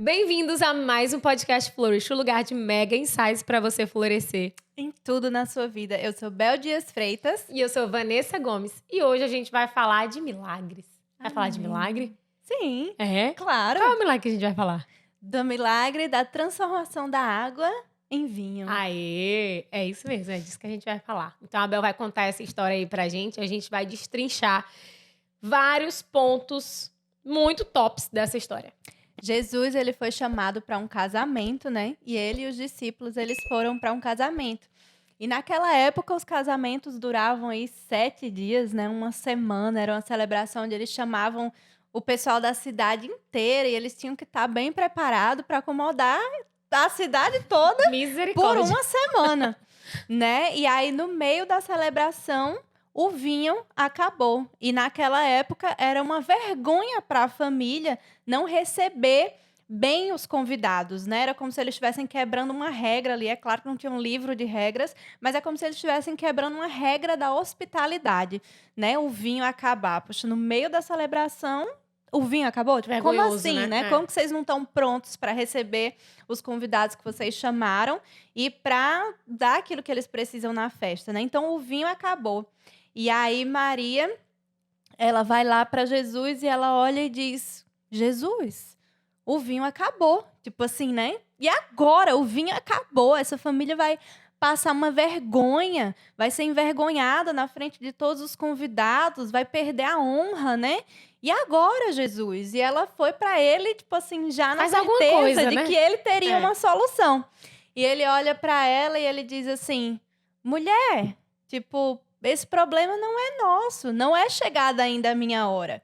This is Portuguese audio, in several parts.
Bem-vindos a mais um podcast Flourish, o lugar de mega insights para você florescer. Em tudo na sua vida. Eu sou Bel Dias Freitas. E eu sou Vanessa Gomes. E hoje a gente vai falar de milagres. Vai falar de milagre? Sim, É? claro. Qual é o milagre que a gente vai falar? Do milagre da transformação da água em vinho. Aê! É isso mesmo, é disso que a gente vai falar. Então a Bel vai contar essa história aí pra gente. A gente vai destrinchar vários pontos muito tops dessa história. Jesus, ele foi chamado para um casamento, né? E ele e os discípulos, eles foram para um casamento. E naquela época, os casamentos duravam aí 7 dias, né? Uma semana. Era uma celebração onde eles chamavam o pessoal da cidade inteira. E eles tinham que estar bem preparados para acomodar a cidade toda por Misericórdia. uma semana, né? E aí, no meio da celebração, o vinho acabou. E naquela época, era uma vergonha para a família não receber bem os convidados, né? Era como se eles estivessem quebrando uma regra ali. É claro que não tinha um livro de regras, mas é como se eles estivessem quebrando uma regra da hospitalidade, né? O vinho acabar. Poxa, no meio da celebração, o vinho acabou? Tipo, como Vergonhoso, assim, né? É. Como que vocês não estão prontos para receber os convidados que vocês chamaram e para dar aquilo que eles precisam na festa, né? Então, o vinho acabou. E aí, Maria, ela vai lá para Jesus e ela olha e diz: Jesus, o vinho acabou. Tipo assim, né? E agora? O vinho acabou. Essa família vai passar uma vergonha, vai ser envergonhada na frente de todos os convidados, vai perder a honra, né? E agora, Jesus? E ela foi para ele, tipo assim, já na Faz alguma certeza coisa, de né? que ele teria É. uma solução. E ele olha para ela e ele diz assim: mulher, tipo, esse problema não é nosso, não é chegada ainda a minha hora.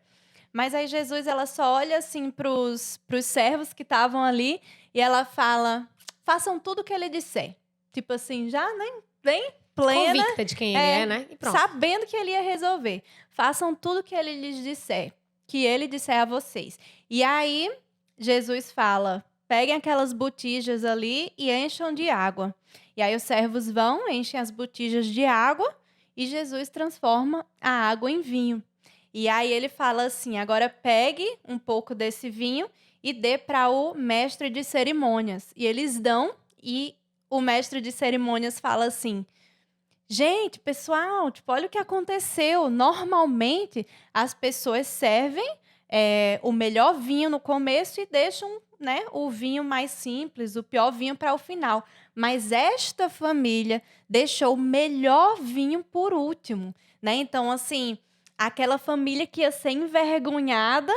Mas aí Jesus, ela só olha assim pros servos que estavam ali e ela fala: façam tudo o que ele disser. Tipo assim, já, né? Bem plena, Convicta de quem ele é, né? E pronto. sabendo que ele ia resolver. Façam tudo o que ele lhes disser, que ele disser a vocês. E aí, Jesus fala: peguem aquelas botijas ali e encham de água. E aí os servos vão, enchem as botijas de água e Jesus transforma a água em vinho. E aí ele fala assim: agora pegue um pouco desse vinho e dê para o mestre de cerimônias. E eles dão, e o mestre de cerimônias fala assim: gente, pessoal, tipo, olha o que aconteceu. Normalmente, as pessoas servem o melhor vinho no começo e deixam, né, o vinho mais simples, o pior vinho para o final. Mas esta família deixou o melhor vinho por último, né? Então, assim, aquela família que ia ser envergonhada,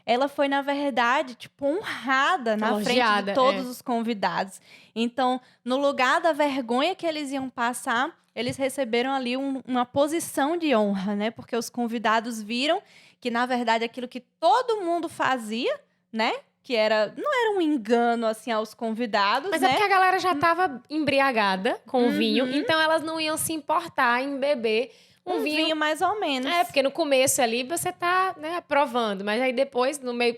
ela foi, na verdade, tipo, honrada na frente Elogiada, de todos os convidados. Então, no lugar da vergonha que eles iam passar, eles receberam ali uma posição de honra, né? Porque os convidados viram que, na verdade, aquilo que todo mundo fazia, né? Que não era um engano, assim, aos convidados, Mas né? é porque a galera já tava embriagada com o vinho, Uhum. então elas não iam se importar em beber Um vinho mais ou menos. É, porque no começo ali você tá, né, provando, mas aí depois, do meio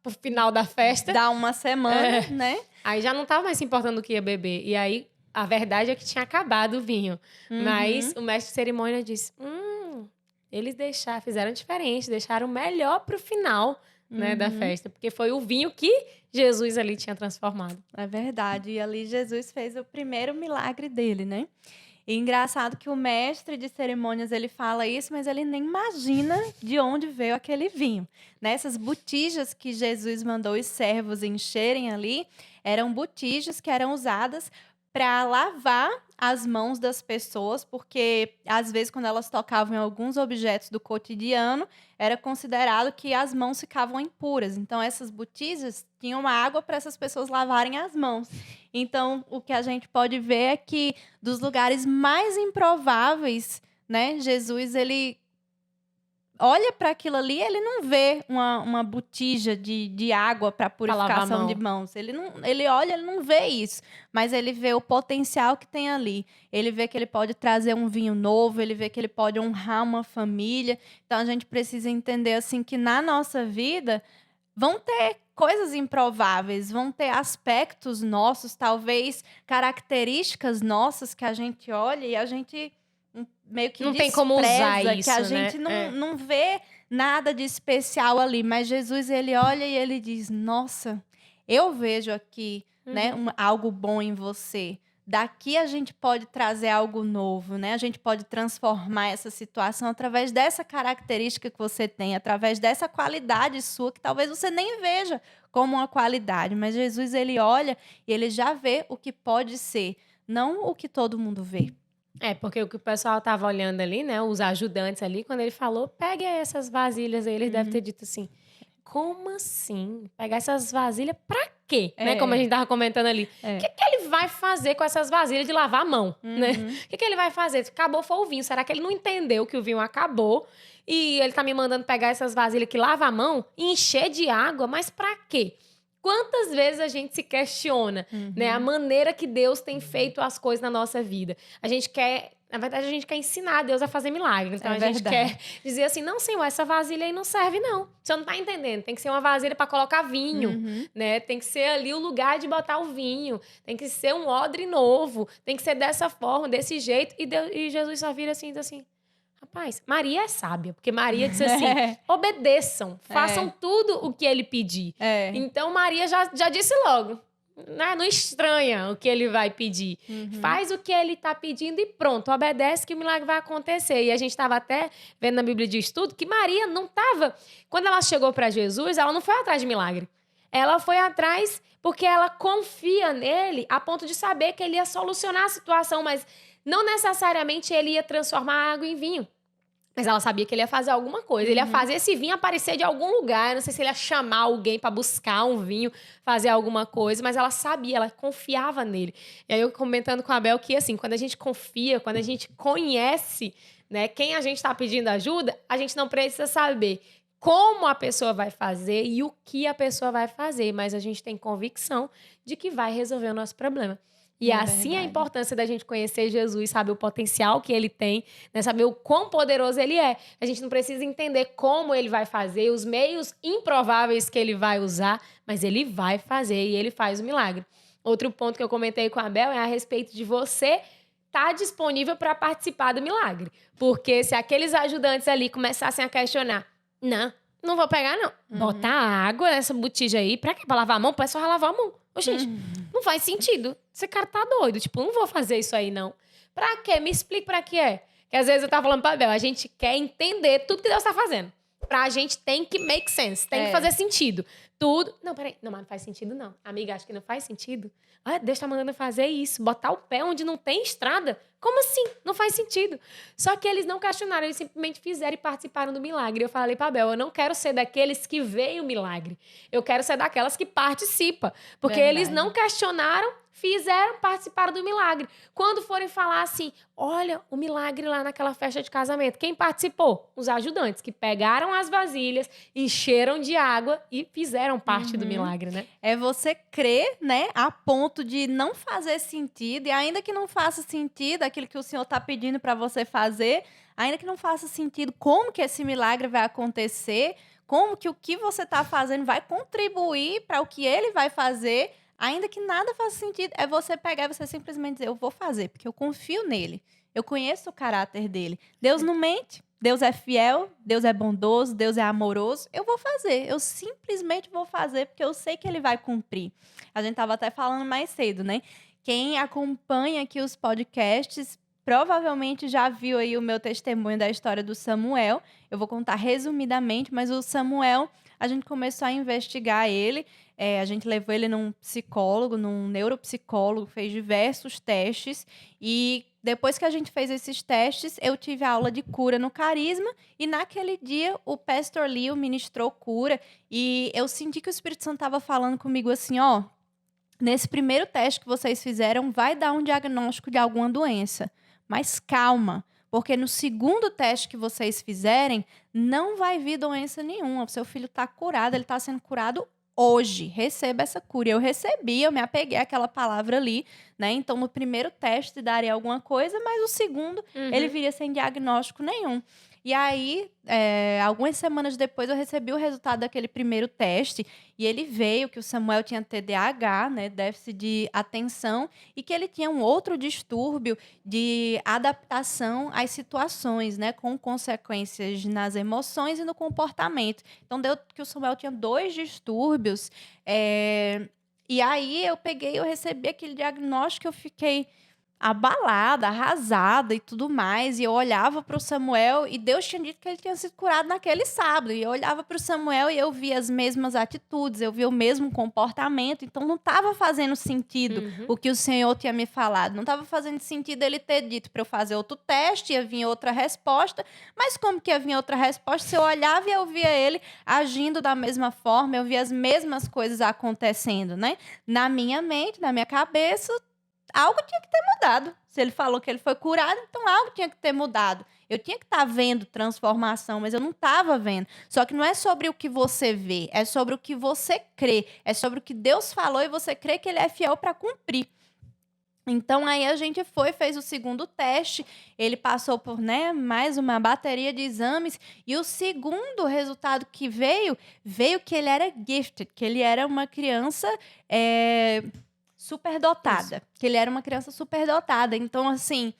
pro final da festa, Dá uma semana, É. né? aí já não tava mais se importando o que ia beber. E aí, a verdade é que tinha acabado o vinho. Uhum. Mas o mestre de cerimônia disse, eles fizeram diferente, deixaram o melhor pro final, né, da festa. Porque foi o vinho que Jesus ali tinha transformado. É verdade. E ali Jesus fez o primeiro milagre dele, né? E engraçado que o mestre de cerimônias, ele fala isso, mas ele nem imagina de onde veio aquele vinho. Nessas botijas que Jesus mandou os servos encherem ali, eram botijas que eram usadas para lavar as mãos das pessoas, porque às vezes quando elas tocavam em alguns objetos do cotidiano, era considerado que as mãos ficavam impuras. Então essas botijas tinham água para essas pessoas lavarem as mãos. Então o que a gente pode ver é que dos lugares mais improváveis, né, Jesus, ele olha para aquilo ali, ele não vê uma botija de água para lavar a purificação mão. de mãos. Ele olha, ele não vê isso, mas ele vê o potencial que tem ali. Ele vê que ele pode trazer um vinho novo, ele vê que ele pode honrar uma família. Então a gente precisa entender assim que na nossa vida vão ter coisas improváveis, vão ter aspectos nossos, talvez características nossas que a gente olha e a gente meio que Não tem despreza, como usar isso, que a né? gente É. não vê nada de especial ali. Mas Jesus, ele olha e ele diz: nossa, eu vejo aqui, né, algo bom em você. Daqui a gente pode trazer algo novo, né? A gente pode transformar essa situação através dessa característica que você tem, através dessa qualidade sua que talvez você nem veja como uma qualidade, mas Jesus, ele olha e ele já vê o que pode ser, não o que todo mundo vê. Porque o que o pessoal tava olhando ali, né? Os ajudantes ali, quando ele falou, pegue essas vasilhas aí, eles devem ter dito assim, como assim? Pegar essas vasilhas pra quê? Né? Como a gente tava comentando ali. O que ele vai fazer com essas vasilhas de lavar a mão? Né? O que ele vai fazer? Acabou foi o vinho. Será que ele não entendeu que o vinho acabou? E ele tá me mandando pegar essas vasilhas que lava a mão e encher de água? Mas pra quê? Quantas vezes a gente se questiona, né? A maneira que Deus tem feito as coisas na nossa vida. A gente quer... Na verdade, a gente quer ensinar Deus a fazer milagres. Então, a gente quer dizer assim, não, Senhor, essa vasilha aí não serve, não. Você não tá entendendo. Tem que ser uma vasilha para colocar vinho, né? Tem que ser ali o lugar de botar o vinho. Tem que ser um odre novo. Tem que ser dessa forma, desse jeito. E Jesus só vira assim e diz assim, rapaz, Maria é sábia. Porque Maria disse assim, obedeçam, façam tudo o que ele pedir. Então, Maria já disse logo. Não estranha o que ele vai pedir. Faz o que ele está pedindo e pronto, obedece que o milagre vai acontecer. E a gente estava até vendo na Bíblia de Estudo que Maria não estava... Quando ela chegou para Jesus, ela não foi atrás de milagre. Ela foi atrás porque ela confia nele a ponto de saber que ele ia solucionar a situação, mas não necessariamente ele ia transformar a água em vinho. Mas ela sabia que ele ia fazer alguma coisa. Ele ia fazer esse vinho aparecer de algum lugar. Eu não sei se ele ia chamar alguém para buscar um vinho, fazer alguma coisa. Mas ela sabia, ela confiava nele. E aí eu comentando com a Bel que, assim, quando a gente confia, quando a gente conhece, né, quem a gente está pedindo ajuda, a gente não precisa saber como a pessoa vai fazer e o que a pessoa vai fazer. Mas a gente tem convicção de que vai resolver o nosso problema. E assim a importância da gente conhecer Jesus, saber o potencial que ele tem, né? Saber o quão poderoso ele é. A gente não precisa entender como ele vai fazer, os meios improváveis que ele vai usar, mas ele vai fazer e ele faz o milagre. Outro ponto que eu comentei com a Bel é a respeito de você estar disponível para participar do milagre. Porque se aqueles ajudantes ali começassem a questionar, não vou pegar não. Botar água nessa botija aí, pra quê? Pra lavar a mão? Pra só lavar a mão. Ô, gente, não faz sentido. Esse cara tá doido. Tipo, não vou fazer isso aí, não. Pra quê? Me explica pra que é. Que às vezes eu tava falando pra Bel, a gente quer entender tudo que Deus tá fazendo. Pra gente tem que make sense, tem que fazer sentido. Tudo. Não, peraí. Não, mas não faz sentido, não. Amiga, acho que não faz sentido. Ah, Deus tá mandando fazer isso. Botar o pé onde não tem estrada. Como assim? Não faz sentido. Só que eles não questionaram, eles simplesmente fizeram e participaram do milagre. Eu falei pra Bel, eu não quero ser daqueles que veem o milagre. Eu quero ser daquelas que participam. Porque eles não questionaram, fizeram, participaram do milagre. Quando forem falar assim, olha o milagre lá naquela festa de casamento, quem participou? Os ajudantes, que pegaram as vasilhas, encheram de água e fizeram parte do milagre, né? É você crer, né, a ponto de não fazer sentido, e ainda que não faça sentido aquilo que o Senhor está pedindo para você fazer, ainda que não faça sentido como que esse milagre vai acontecer, como que o que você está fazendo vai contribuir para o que ele vai fazer, ainda que nada faça sentido, é você pegar e você simplesmente dizer, eu vou fazer, porque eu confio nele. Eu conheço o caráter dele. Deus não mente, Deus é fiel, Deus é bondoso, Deus é amoroso. Eu vou fazer, eu simplesmente vou fazer, porque eu sei que ele vai cumprir. A gente estava até falando mais cedo, né? Quem acompanha aqui os podcasts provavelmente já viu aí o meu testemunho da história do Samuel. Eu vou contar resumidamente, mas o Samuel, a gente começou a investigar ele. A gente levou ele num psicólogo, num neuropsicólogo, fez diversos testes. E depois que a gente fez esses testes, eu tive a aula de cura no Carisma. E naquele dia, o Pastor Leo ministrou cura. E eu senti que o Espírito Santo estava falando comigo assim, ó, nesse primeiro teste que vocês fizeram, vai dar um diagnóstico de alguma doença. Mas calma, porque no segundo teste que vocês fizerem, não vai vir doença nenhuma. O seu filho está curado, ele está sendo curado hoje. Receba essa cura. Eu recebi, eu me apeguei àquela palavra ali, né? Então, no primeiro teste daria alguma coisa, mas o segundo, ele viria sem diagnóstico nenhum. E aí, algumas semanas depois, eu recebi o resultado daquele primeiro teste e ele veio que o Samuel tinha TDAH, né, déficit de atenção, e que ele tinha um outro distúrbio de adaptação às situações, né, com consequências nas emoções e no comportamento. Então, deu que o Samuel tinha 2 distúrbios E aí eu recebi aquele diagnóstico, eu fiquei abalada, arrasada e tudo mais. E eu olhava para o Samuel e Deus tinha dito que ele tinha sido curado naquele sábado. E eu olhava para o Samuel e eu via as mesmas atitudes, eu via o mesmo comportamento. Então não estava fazendo sentido o que o Senhor tinha me falado. Não estava fazendo sentido ele ter dito para eu fazer outro teste, ia vir outra resposta. Mas como que ia vir outra resposta? Se eu olhava e eu via ele agindo da mesma forma, eu via as mesmas coisas acontecendo, né? Na minha mente, na minha cabeça, algo tinha que ter mudado. Se ele falou que ele foi curado, então algo tinha que ter mudado. Eu tinha que estar vendo transformação, mas eu não estava vendo. Só que não é sobre o que você vê, é sobre o que você crê. É sobre o que Deus falou e você crê que ele é fiel para cumprir. Então, aí a gente fez o segundo teste, ele passou por, né, mais uma bateria de exames, e o segundo resultado que veio que ele era gifted, que ele era uma criança superdotada. Que ele era uma criança superdotada. Então, assim,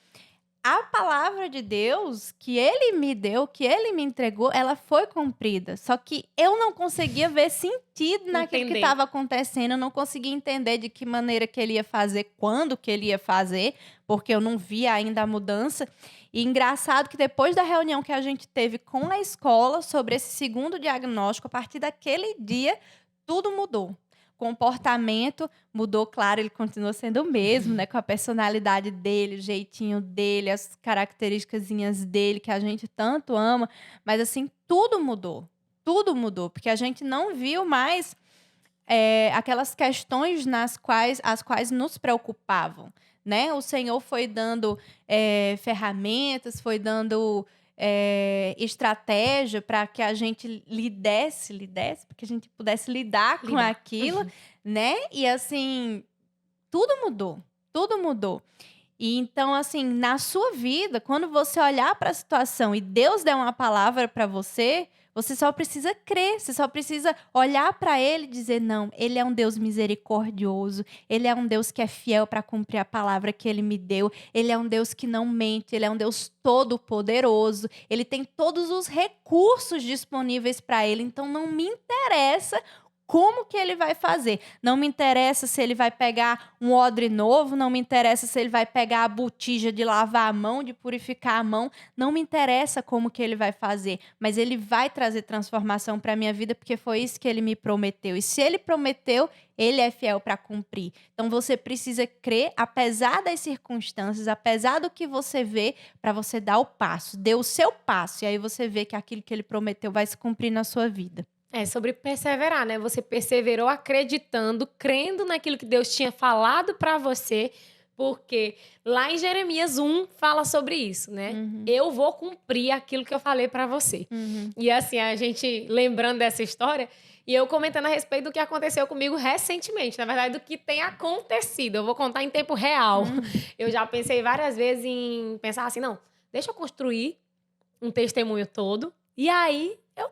a palavra de Deus que ele me deu, que ele me entregou, ela foi cumprida. Só que eu não conseguia ver sentido naquilo que estava acontecendo. Eu não conseguia entender de que maneira que ele ia fazer, quando que ele ia fazer, porque eu não via ainda a mudança. E engraçado que depois da reunião que a gente teve com a escola sobre esse segundo diagnóstico, a partir daquele dia, tudo mudou. Comportamento mudou, claro, ele continua sendo o mesmo, né? Com a personalidade dele, o jeitinho dele, as características dele que a gente tanto ama. Mas, assim, tudo mudou. Tudo mudou. Porque a gente não viu mais aquelas questões as quais nos preocupavam, né? O Senhor foi dando ferramentas, foi dando estratégia para que a gente lidesse, para que a gente pudesse lidar com aquilo, né? E assim, tudo mudou. E então, assim, na sua vida, quando você olhar para a situação e Deus der uma palavra para você, você só precisa crer, você só precisa olhar para ele e dizer, não, ele é um Deus misericordioso, ele é um Deus que é fiel para cumprir a palavra que ele me deu, ele é um Deus que não mente, ele é um Deus todo-poderoso, ele tem todos os recursos disponíveis para ele, então não me interessa como que ele vai fazer. Não me interessa se ele vai pegar um odre novo, não me interessa se ele vai pegar a botija de lavar a mão, de purificar a mão, não me interessa como que ele vai fazer, mas ele vai trazer transformação para a minha vida, porque foi isso que ele me prometeu. E se ele prometeu, ele é fiel para cumprir. Então você precisa crer, apesar das circunstâncias, apesar do que você vê, para você dar o passo. Dê o seu passo, e aí você vê que aquilo que ele prometeu vai se cumprir na sua vida. É sobre perseverar, né? Você perseverou acreditando, crendo naquilo que Deus tinha falado para você, porque lá em Jeremias 1 fala sobre isso, né? Eu vou cumprir aquilo que eu falei para você. E assim, a gente lembrando dessa história, e eu comentando a respeito do que aconteceu comigo recentemente, na verdade, do que tem acontecido. Eu vou contar em tempo real. Eu já pensei várias vezes em pensar assim, não, deixa eu construir um testemunho todo, e aí eu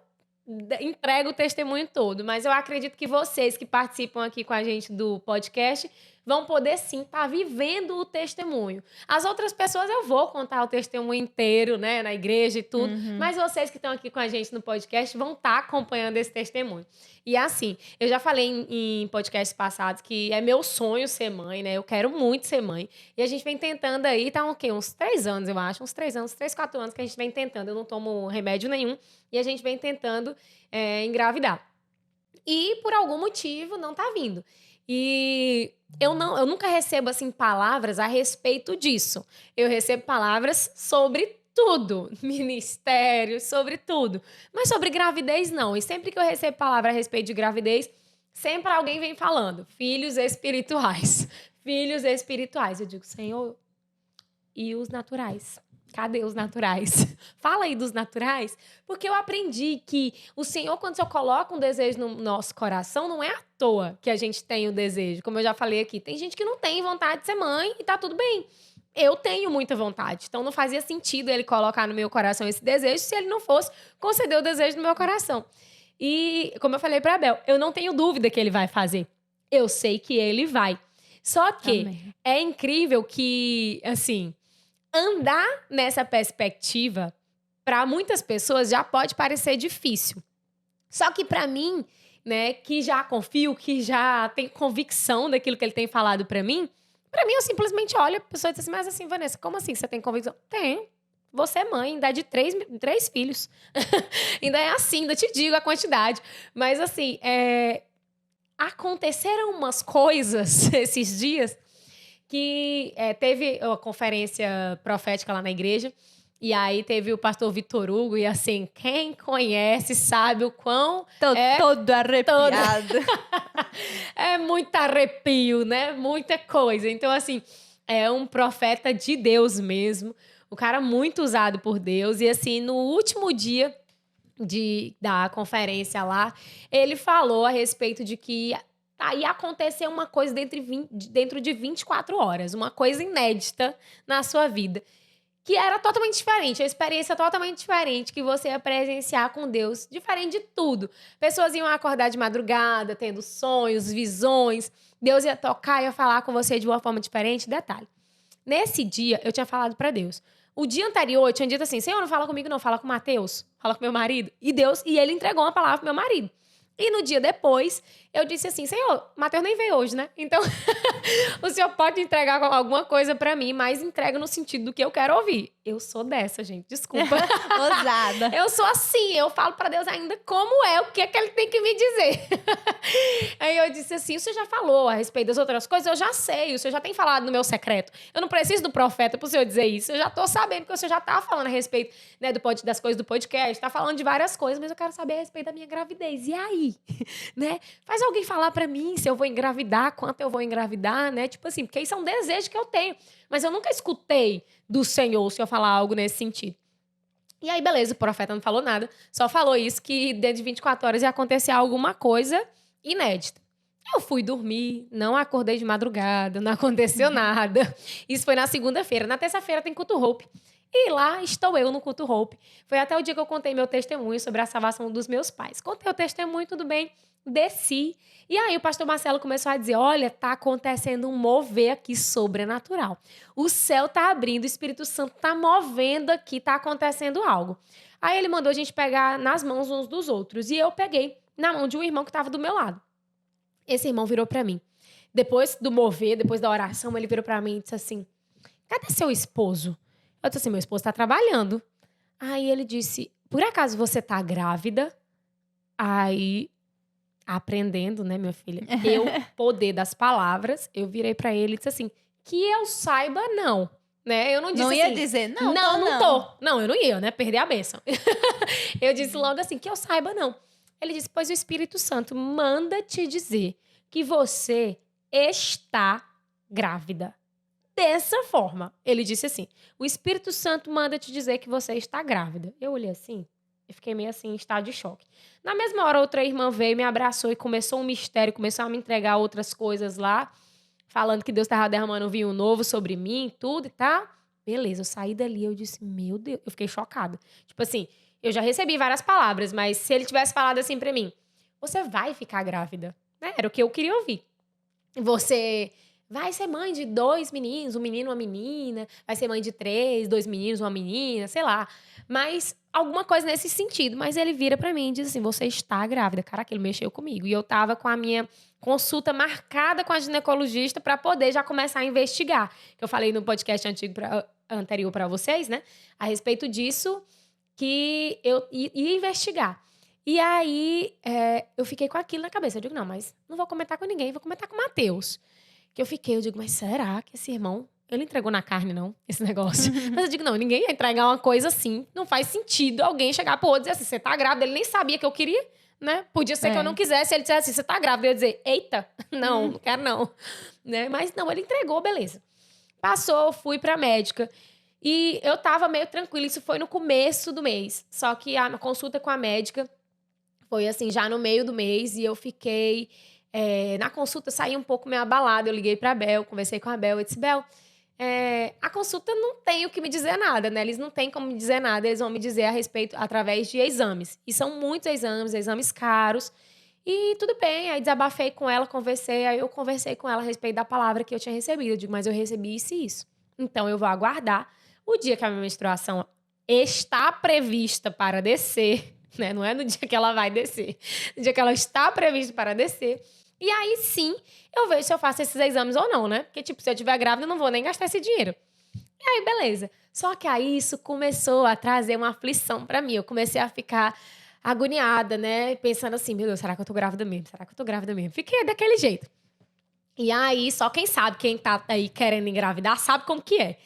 entrego o testemunho todo, mas eu acredito que vocês que participam aqui com a gente do podcast vão poder sim estar vivendo o testemunho. As outras pessoas eu vou contar o testemunho inteiro, né, na igreja e tudo, mas vocês que estão aqui com a gente no podcast vão estar acompanhando esse testemunho. E assim, eu já falei em podcasts passados que é meu sonho ser mãe, né? Eu quero muito ser mãe. E a gente vem tentando aí, tá o quê? Uns 3 anos, eu acho. Uns 3 anos, 3, 4 anos que a gente vem tentando. Eu não tomo remédio nenhum. E a gente vem tentando engravidar. E por algum motivo não tá vindo. E eu nunca recebo assim palavras a respeito disso. Eu recebo palavras sobre tudo, ministério, sobre tudo. Mas sobre gravidez, não. E sempre que eu recebo palavra a respeito de gravidez, sempre alguém vem falando, filhos espirituais. Filhos espirituais. Eu digo, Senhor, e os naturais? Cadê os naturais? Fala aí dos naturais. Porque eu aprendi que o Senhor, quando o Senhor coloca um desejo no nosso coração, não é à toa que a gente tem o desejo. Como eu já falei aqui, tem gente que não tem vontade de ser mãe e tá tudo bem. Eu tenho muita vontade. Então não fazia sentido ele colocar no meu coração esse desejo se ele não fosse conceder o desejo no meu coração. E, como eu falei para Abel, eu não tenho dúvida que ele vai fazer. Eu sei que ele vai. Só que Amém. É incrível que, assim, andar nessa perspectiva, para muitas pessoas, já pode parecer difícil. Só que, para mim, né, que já confio, que já tem convicção daquilo que ele tem falado pra mim, eu simplesmente olho a pessoa e diz assim, mas assim, Vanessa, como assim você tem convicção? Tenho. Você é mãe, ainda é de três filhos. Ainda é assim, ainda te digo a quantidade. Mas assim, aconteceram umas coisas esses dias que teve uma conferência profética lá na igreja. E aí teve o pastor Vitor Hugo, e assim, quem conhece sabe o quão... Tô todo arrepiado. É muito arrepio, né? Muita coisa. Então, assim, é um profeta de Deus mesmo. O cara muito usado por Deus. E assim, no último dia da conferência lá, ele falou a respeito de que ia acontecer uma coisa dentro de 24 horas. Uma coisa inédita na sua vida. Que era totalmente diferente, a experiência totalmente diferente que você ia presenciar com Deus, diferente de tudo. Pessoas iam acordar de madrugada, tendo sonhos, visões. Deus ia tocar, ia falar com você de uma forma diferente. Detalhe, nesse dia eu tinha falado pra Deus. O dia anterior eu tinha dito assim, Senhor, não fala comigo não, fala com o Mateus, fala com meu marido. E ele entregou uma palavra pro meu marido. E no dia depois, eu disse assim, Senhor, Mateus nem veio hoje, né? Então, o Senhor pode entregar alguma coisa pra mim, mas entrega no sentido do que eu quero ouvir. Eu sou dessa, gente, desculpa. Ousada. Eu sou assim, eu falo pra Deus ainda como é, o que é que ele tem que me dizer. Aí eu disse assim, o Senhor já falou a respeito das outras coisas? Eu já sei, o Senhor já tem falado no meu secreto. Eu não preciso do profeta pro Senhor dizer isso. Eu já tô sabendo que o Senhor já tá falando a respeito, né, das coisas do podcast, tá falando de várias coisas, mas eu quero saber a respeito da minha gravidez. E aí? Né? Faz alguém falar pra mim se eu vou engravidar, quanto eu vou engravidar, né? Tipo assim, porque isso é um desejo que eu tenho. Mas eu nunca escutei do Senhor o Senhor falar algo nesse sentido. E aí, beleza, o profeta não falou nada, só falou isso, que dentro de 24 horas ia acontecer alguma coisa inédita. Eu fui dormir, não acordei de madrugada, não aconteceu nada. Isso foi na segunda-feira. Na terça-feira tem culto Hope. E lá estou eu no culto Hope. Foi até o dia que eu contei meu testemunho sobre a salvação dos meus pais. Contei o testemunho, tudo bem, desci. E aí o pastor Marcelo começou a dizer, olha, tá acontecendo um mover aqui sobrenatural. O céu tá abrindo, o Espírito Santo tá movendo aqui, tá acontecendo algo. Aí ele mandou a gente pegar nas mãos uns dos outros. E eu peguei na mão de um irmão que estava do meu lado. Esse irmão virou pra mim. Depois do mover, depois da oração, ele virou pra mim e disse assim, cadê seu esposo? Eu disse assim, meu esposo tá trabalhando. Aí ele disse, por acaso você tá grávida? Aí, aprendendo, né, minha filha? Eu, poder das palavras, eu virei pra ele e disse assim, que eu saiba, não. Né? Eu não disse Não assim... ia dizer, não, não tô. Não, eu não ia, né? Perder a bênção. Eu disse logo assim, que eu saiba, não. Ele disse, pois o Espírito Santo manda te dizer que você está grávida. Dessa forma, ele disse assim, o Espírito Santo manda te dizer que você está grávida. Eu olhei assim, eu fiquei meio assim, em estado de choque. Na mesma hora, outra irmã veio, me abraçou e começou um mistério, começou a me entregar outras coisas lá, falando que Deus estava derramando um vinho novo sobre mim e tudo e tal. Beleza, eu saí dali, eu disse, meu Deus, eu fiquei chocada. Tipo assim, eu já recebi várias palavras, mas se ele tivesse falado assim pra mim, você vai ficar grávida, né? Era o que eu queria ouvir. Você vai ser mãe de 2 meninos, um menino e uma menina, vai ser mãe de 3, 2 meninos, uma menina, sei lá. Mas alguma coisa nesse sentido. Mas ele vira pra mim e diz assim, você está grávida. Caraca, ele mexeu comigo. E eu tava com a minha consulta marcada com a ginecologista pra poder já começar a investigar. Que eu falei no podcast anterior pra vocês, né? A respeito disso, que eu ia investigar. E aí, eu fiquei com aquilo na cabeça. Eu digo, não, mas não vou comentar com ninguém, vou comentar com o Mateus. Que eu digo, mas será que esse irmão, ele entregou na carne, não, esse negócio? Mas eu digo, não, ninguém ia entregar uma coisa assim. Não faz sentido alguém chegar pro outro e dizer assim, você tá grávida? Ele nem sabia que eu queria, né? Podia ser que eu não quisesse. Ele dissesse assim, você tá grávida? Eu ia dizer, eita, não quero não. Né? Mas não, ele entregou, beleza. Passou, fui pra médica. E eu tava meio tranquila, isso foi no começo do mês. Só que a consulta com a médica foi assim, já no meio do mês. E eu fiquei... na consulta, eu saí um pouco meio abalada. Eu liguei pra Bel, conversei com a Bel. Eu disse, Bel, a consulta não tem o que me dizer nada, né? Eles não têm como me dizer nada. Eles vão me dizer a respeito através de exames. E são muitos exames caros. E tudo bem, aí desabafei com ela, conversei. Aí eu conversei com ela a respeito da palavra que eu tinha recebido. Eu digo, mas eu recebi isso e isso. Então, eu vou aguardar o dia que a minha menstruação está prevista para descer, né? Não é no dia que ela vai descer. No dia que ela está prevista para descer. E aí, sim, eu vejo se eu faço esses exames ou não, né? Porque, tipo, se eu estiver grávida, eu não vou nem gastar esse dinheiro. E aí, beleza. Só que aí isso começou a trazer uma aflição pra mim. Eu comecei a ficar agoniada, né? Pensando assim, meu Deus, será que eu tô grávida mesmo? Será que eu tô grávida mesmo? Fiquei daquele jeito. E aí, só quem sabe, quem tá aí querendo engravidar, sabe como que é.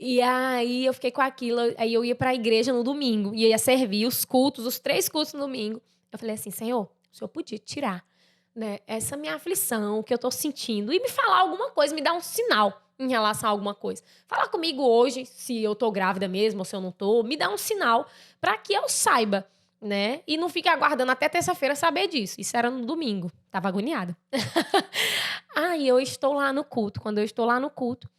E aí, eu fiquei com aquilo. Aí, eu ia pra igreja no domingo. E ia servir os cultos, os 3 cultos no domingo. Eu falei assim, Senhor, o Senhor podia tirar, né, essa minha aflição que eu tô sentindo e me falar alguma coisa, me dar um sinal em relação a alguma coisa. Falar comigo hoje se eu tô grávida mesmo ou se eu não tô, me dá um sinal pra que eu saiba, né? E não fique aguardando até terça-feira saber disso. Isso era no domingo. Tava agoniada. Aí eu estou lá no culto. Quando eu estou lá no culto,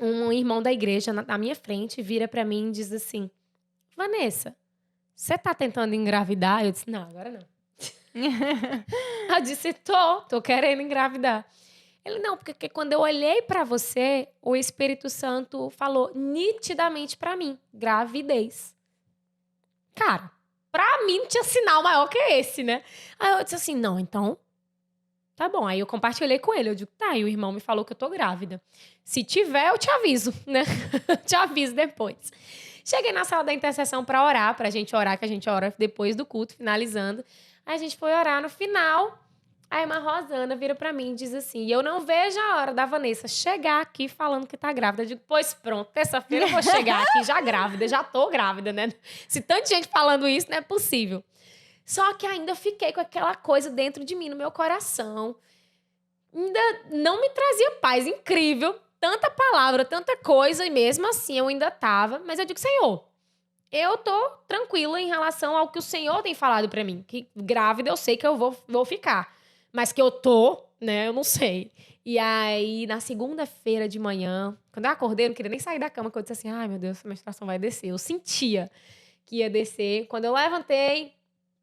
um irmão da igreja na minha frente vira pra mim e diz assim: Vanessa, você tá tentando engravidar? Eu disse: não, agora não. Eu disse: tô querendo engravidar. Ele: não, porque quando eu olhei pra você, o Espírito Santo falou nitidamente pra mim: gravidez. Cara, pra mim não tinha sinal maior que esse, né? Aí eu disse assim: não, então tá bom. Aí eu compartilhei com ele. Eu digo: tá, e o irmão me falou que eu tô grávida. Se tiver, eu te aviso, né? Te aviso depois. Cheguei na sala da intercessão pra orar, pra gente orar, que a gente ora depois do culto, finalizando. Aí a gente foi orar no final. A irmã Rosana vira pra mim e diz assim: e eu não vejo a hora da Vanessa chegar aqui falando que tá grávida. Eu digo: pois pronto, terça-feira eu vou chegar aqui já grávida, já tô grávida, né? Se tanta gente falando isso, não é possível. Só que ainda fiquei com aquela coisa dentro de mim, no meu coração. Ainda não me trazia paz, incrível. Tanta palavra, tanta coisa, e mesmo assim eu ainda tava. Mas eu digo: Senhor, eu tô tranquila em relação ao que o Senhor tem falado pra mim. Que grávida eu sei que eu vou ficar. Mas que eu tô, né, eu não sei. E aí, na segunda-feira de manhã, quando eu acordei, eu não queria nem sair da cama, porque eu disse assim: ai, meu Deus, a menstruação vai descer. Eu sentia que ia descer. Quando eu levantei,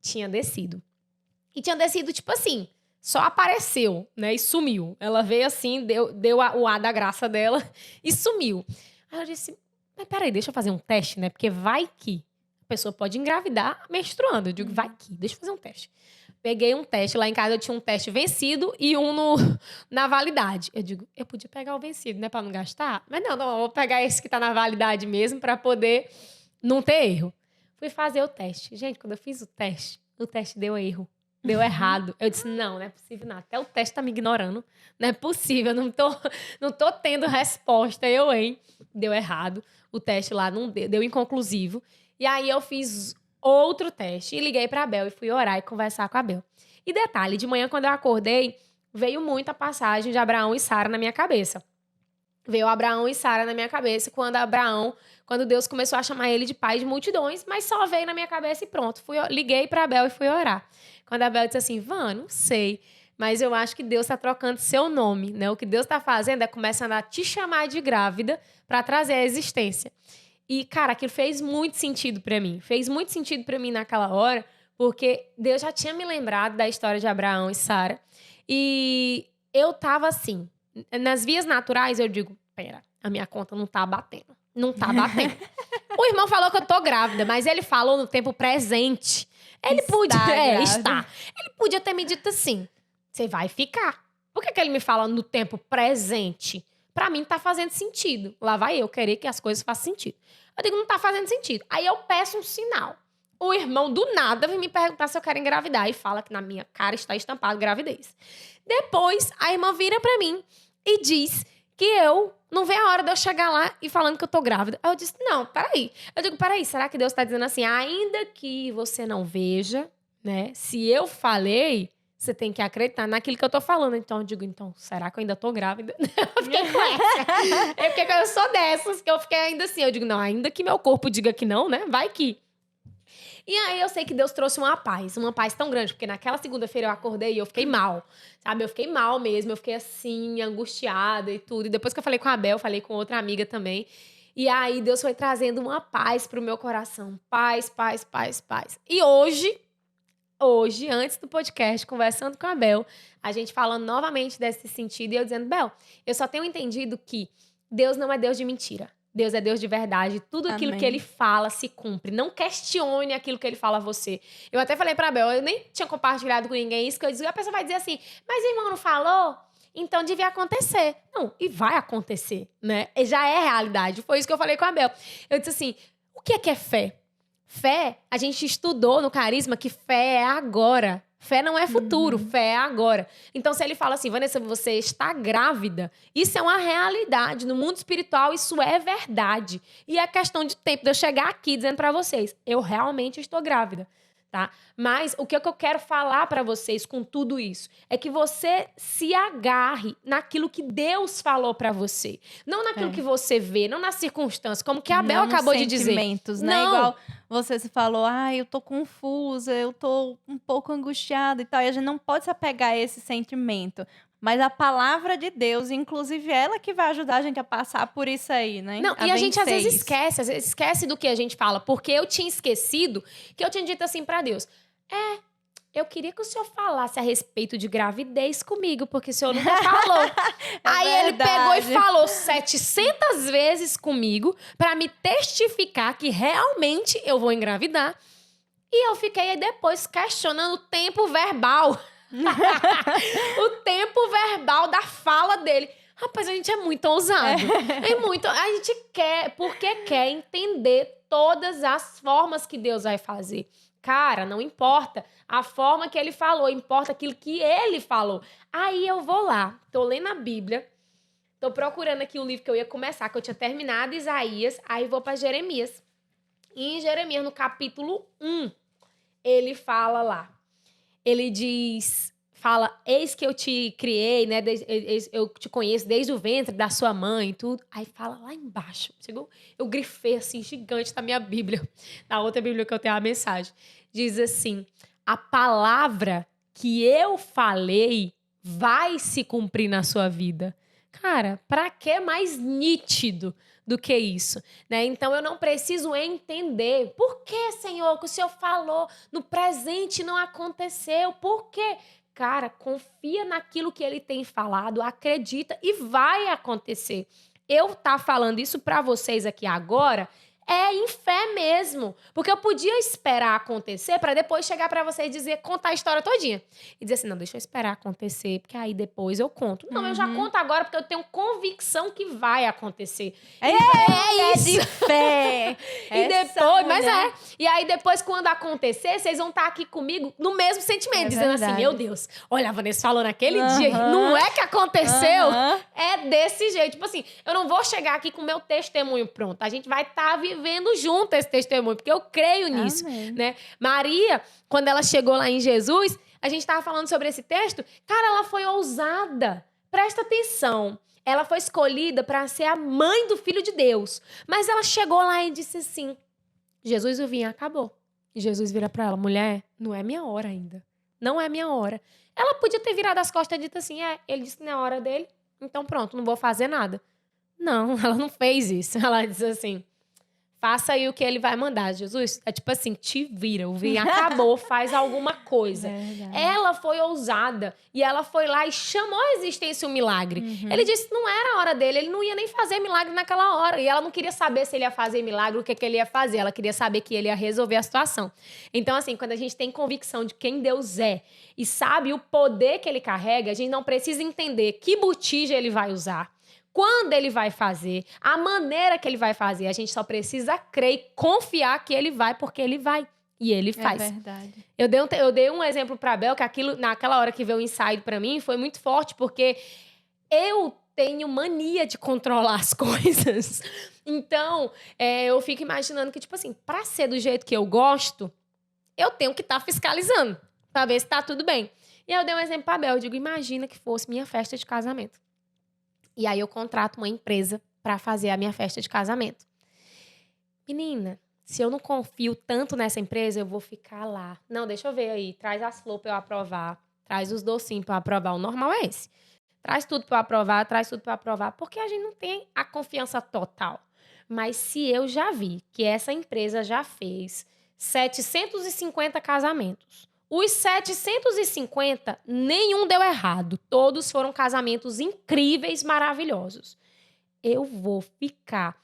tinha descido. E tinha descido, tipo assim, só apareceu, né, e sumiu. Ela veio assim, deu o ar da graça dela e sumiu. Aí eu disse: mas peraí, deixa eu fazer um teste, né? Porque vai que a pessoa pode engravidar menstruando. Eu digo: vai que, deixa eu fazer um teste. Peguei um teste, lá em casa eu tinha um teste vencido e um na validade. Eu digo: eu podia pegar o vencido, né, pra não gastar? Mas não, eu vou pegar esse que tá na validade mesmo pra poder não ter erro. Fui fazer o teste. Gente, quando eu fiz o teste deu erro. Deu errado. Eu disse: não é possível, não. Até o teste tá me ignorando. Não é possível, eu não tô tendo resposta. Eu, hein? Deu errado. O teste lá não deu inconclusivo. E aí eu fiz outro teste e liguei pra Bel e fui orar e conversar com a Bel. E detalhe, de manhã quando eu acordei, veio muito a passagem de Abraão e Sara na minha cabeça. Veio Abraão e Sara na minha cabeça quando Deus começou a chamar ele de pai de multidões, mas só veio na minha cabeça e pronto. Liguei pra Bel e fui orar. Quando a Bel disse assim: Van, não sei, mas eu acho que Deus está trocando seu nome, né? O que Deus está fazendo é começando a te chamar de grávida para trazer a existência. E, cara, aquilo fez muito sentido pra mim. Fez muito sentido pra mim naquela hora, porque Deus já tinha me lembrado da história de Abraão e Sara. E eu tava assim, nas vias naturais, eu digo: pera, a minha conta não tá batendo. Não tá batendo. O irmão falou que eu tô grávida, mas ele falou no tempo presente. Ele está. Ele podia ter me dito assim: você vai ficar. Por que ele me fala no tempo presente? Pra mim tá fazendo sentido. Lá vai eu querer que as coisas façam sentido. Eu digo: não tá fazendo sentido. Aí eu peço um sinal. O irmão do nada vem me perguntar se eu quero engravidar e fala que na minha cara está estampado gravidez. Depois, a irmã vira pra mim e diz que eu não vê a hora de eu chegar lá e falando que eu tô grávida. Aí eu disse: não, peraí. Eu digo: peraí, será que Deus tá dizendo assim: ainda que você não veja, né? Se eu falei, você tem que acreditar naquilo que eu tô falando. Então eu digo: então, será que eu ainda tô grávida? Eu fiquei com essa. É porque eu sou dessas que eu fiquei ainda assim. Eu digo: não, ainda que meu corpo diga que não, né? Vai que. E aí eu sei que Deus trouxe uma paz tão grande, porque naquela segunda-feira eu acordei e eu fiquei mal, sabe? Eu fiquei mal mesmo, eu fiquei assim, angustiada e tudo. E depois que eu falei com a Bel, falei com outra amiga também. E aí Deus foi trazendo uma paz pro meu coração. Paz, paz, paz, paz. E hoje, antes do podcast, conversando com a Bel, a gente falando novamente desse sentido e eu dizendo: Bel, eu só tenho entendido que Deus não é Deus de mentira. Deus é Deus de verdade. Tudo aquilo Amém. que ele fala se cumpre. Não questione aquilo que ele fala a você. Eu até falei pra Bel, eu nem tinha compartilhado com ninguém isso, que eu disse, a pessoa vai dizer assim, mas o irmão não falou? Então devia acontecer. Não, e vai acontecer, né? E já é realidade. Foi isso que eu falei com a Bel. Eu disse assim, o que é fé? Fé, a gente estudou no Carisma que fé é agora. Fé não é futuro, fé é agora. Então, se ele fala assim, Vanessa, você está grávida, isso é uma realidade. No mundo espiritual, isso é verdade. E é questão de tempo de eu chegar aqui dizendo pra vocês, eu realmente estou grávida, tá? Mas o que eu quero falar pra vocês com tudo isso é que você se agarre naquilo que Deus falou pra você. Não naquilo que você vê, não nas circunstâncias, como que a Bel acabou de dizer. Sentimentos, né? Não. Igual você se falou, eu tô confusa, eu tô um pouco angustiada e tal. E a gente não pode se apegar a esse sentimento. Mas a palavra de Deus, inclusive ela que vai ajudar a gente a passar por isso aí, né? Não, e a gente às vencer vezes isso. esquece do que a gente fala, porque eu tinha esquecido que eu tinha dito assim pra Deus, eu queria que o senhor falasse a respeito de gravidez comigo, porque o senhor nunca falou. Aí ele pegou e falou 700 vezes comigo pra me testificar que realmente eu vou engravidar. E eu fiquei aí depois questionando o tempo verbal. O tempo verbal da fala dele. Rapaz, a gente é muito ousado. A gente quer, porque quer entender todas as formas que Deus vai fazer. Cara, não importa a forma que ele falou, importa aquilo que ele falou. Aí eu vou lá, tô lendo a Bíblia, tô procurando aqui o livro que eu ia começar, que eu tinha terminado Isaías, aí vou pra Jeremias. E em Jeremias, no capítulo 1, ele fala lá. Ele fala, eis que eu te criei, né? Eu te conheço desde o ventre da sua mãe e tudo. Aí fala lá embaixo. Chegou, eu grifei assim, gigante na minha Bíblia. Na outra Bíblia que eu tenho a mensagem. Diz assim, a palavra que eu falei vai se cumprir na sua vida. Cara, pra que mais nítido do que isso, né? Então eu não preciso entender por que, Senhor, que o Senhor falou no presente não aconteceu, por quê? Cara, confia naquilo que ele tem falado, acredita e vai acontecer. Eu tá falando isso pra vocês aqui agora é em fé mesmo, porque eu podia esperar acontecer pra depois chegar pra vocês e dizer, contar a história todinha. E dizer assim, não, deixa eu esperar acontecer, porque aí depois eu conto. Não, eu já conto agora porque eu tenho convicção que vai acontecer. É de fé. E depois, e aí depois quando acontecer, vocês vão estar aqui comigo no mesmo sentimento, dizendo assim, meu Deus, olha, a Vanessa falou naquele dia, não é que aconteceu, é desse jeito. Tipo assim, eu não vou chegar aqui com o meu testemunho pronto, a gente vai estar vivendo junto esse testemunho, porque eu creio nisso, né? Maria, quando ela chegou lá em Jesus, a gente estava falando sobre esse texto, cara, ela foi ousada, presta atenção. Ela foi escolhida para ser a mãe do Filho de Deus. Mas ela chegou lá e disse assim, Jesus, o vinho acabou. E Jesus vira para ela, mulher, não é minha hora ainda. Não é minha hora. Ela podia ter virado as costas e dito assim, ele disse que não é a hora dele, então pronto, não vou fazer nada. Não, ela não fez isso. Ela disse assim, faça aí o que ele vai mandar. Jesus, é tipo assim, te vira, o vinho acabou, faz alguma coisa. Ela foi ousada e ela foi lá e chamou à existência um milagre. Ele disse que não era a hora dele, ele não ia nem fazer milagre naquela hora. E ela não queria saber se ele ia fazer milagre, o que ele ia fazer. Ela queria saber que ele ia resolver a situação. Então, assim, quando a gente tem convicção de quem Deus é e sabe o poder que ele carrega, a gente não precisa entender que botija ele vai usar. Quando ele vai fazer, a maneira que ele vai fazer. A gente só precisa crer e confiar que ele vai, porque ele vai. E ele faz. É verdade. Eu dei um exemplo pra Bel, que aquilo, naquela hora que veio o insight pra mim, foi muito forte, porque eu tenho mania de controlar as coisas. Então, eu fico imaginando que, tipo assim, pra ser do jeito que eu gosto, eu tenho que estar fiscalizando, pra ver se tá tudo bem. E aí eu dei um exemplo pra Bel, eu digo, imagina que fosse minha festa de casamento. E aí eu contrato uma empresa para fazer a minha festa de casamento. Menina, se eu não confio tanto nessa empresa, eu vou ficar lá. Não, deixa eu ver aí. Traz as flores para eu aprovar. Traz os docinhos para eu aprovar. O normal é esse. Traz tudo para eu aprovar, traz tudo para eu aprovar. Porque a gente não tem a confiança total. Mas se eu já vi que essa empresa já fez 750 casamentos, os 750, nenhum deu errado. Todos foram casamentos incríveis, maravilhosos. Eu vou ficar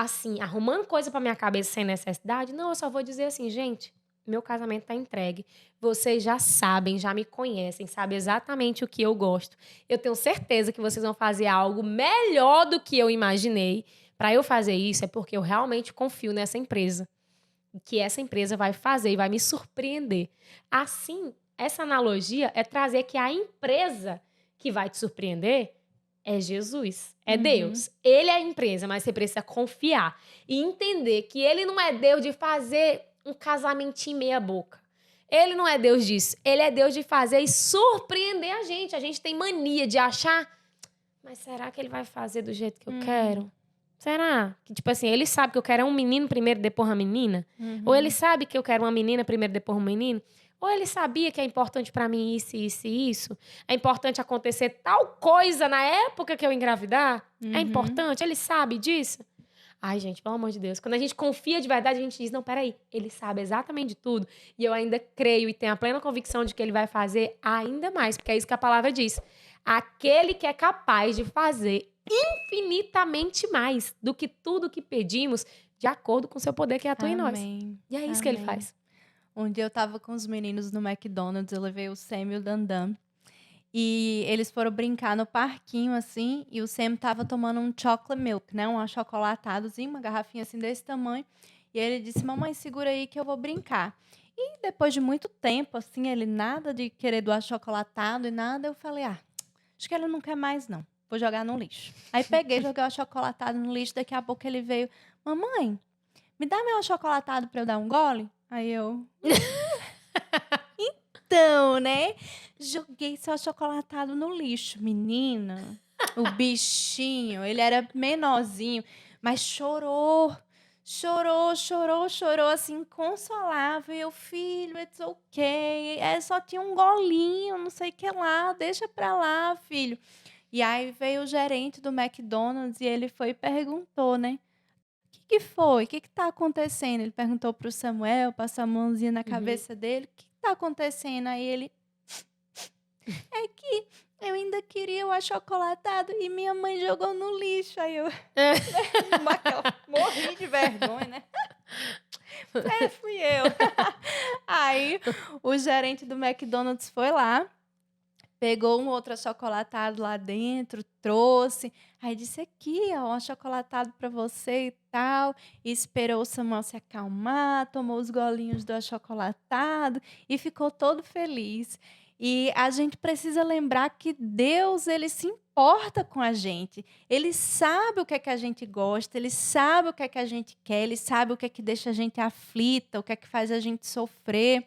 assim, arrumando coisa pra minha cabeça sem necessidade. Não, eu só vou dizer assim, gente, meu casamento tá entregue. Vocês já sabem, já me conhecem, sabem exatamente o que eu gosto. Eu tenho certeza que vocês vão fazer algo melhor do que eu imaginei. Para eu fazer isso é porque eu realmente confio nessa empresa. Que essa empresa vai fazer e vai me surpreender. Assim, essa analogia é trazer que a empresa que vai te surpreender é Jesus, é Deus. Ele é a empresa, mas você precisa confiar e entender que ele não é Deus de fazer um casamentinho meia boca. Ele não é Deus disso. Ele é Deus de fazer e surpreender a gente. A gente tem mania de achar, mas será que ele vai fazer do jeito que eu quero? Será? Que, tipo assim, ele sabe que eu quero um menino primeiro, depois uma menina? Ou ele sabe que eu quero uma menina primeiro, depois um menino? Ou ele sabia que é importante pra mim isso, isso e isso? É importante acontecer tal coisa na época que eu engravidar? É importante? Ele sabe disso? Ai, gente, pelo amor de Deus. Quando a gente confia de verdade, a gente diz, não, peraí, ele sabe exatamente de tudo. E eu ainda creio e tenho a plena convicção de que ele vai fazer ainda mais. Porque é isso que a palavra diz. Aquele que é capaz de fazer infinitamente mais do que tudo que pedimos, de acordo com o seu poder que atua em nós. Amém. E é isso que ele faz. Um dia eu tava com os meninos no McDonald's, eu levei o Sam e o Dandan. E eles foram brincar no parquinho, assim, e o Sam tava tomando um chocolate milk, né? Um achocolatadozinho, uma garrafinha assim desse tamanho. E ele disse, mamãe, segura aí que eu vou brincar. E depois de muito tempo, assim, ele nada de querer do achocolatado e nada, eu falei, acho que ele não quer mais, não. Vou jogar no lixo. Aí peguei, joguei o achocolatado no lixo, daqui a pouco ele veio, mamãe, me dá meu achocolatado pra eu dar um gole? Aí eu... Então, né? Joguei seu achocolatado no lixo, menina. O bichinho, ele era menorzinho, mas chorou. Chorou, assim, inconsolável. E eu, filho, it's okay. Só tinha um golinho, não sei o que lá. Deixa pra lá, filho. E aí veio o gerente do McDonald's e ele foi e perguntou, né? O que foi? O que tá acontecendo? Ele perguntou pro Samuel, passou a mãozinha na cabeça dele. O que tá acontecendo? Aí ele... É que eu ainda queria o achocolatado e minha mãe jogou no lixo. Aí eu... morri de vergonha, né? Fui eu. Aí o gerente do McDonald's foi lá, pegou um outro achocolatado lá dentro, trouxe. Aí disse, aqui, ó, um achocolatado pra você e tal. E esperou o Samuel se acalmar, tomou os golinhos do achocolatado e ficou todo feliz. E a gente precisa lembrar que Deus, ele se importa com a gente. Ele sabe o que é que a gente gosta, ele sabe o que é que a gente quer, ele sabe o que é que deixa a gente aflita, o que é que faz a gente sofrer.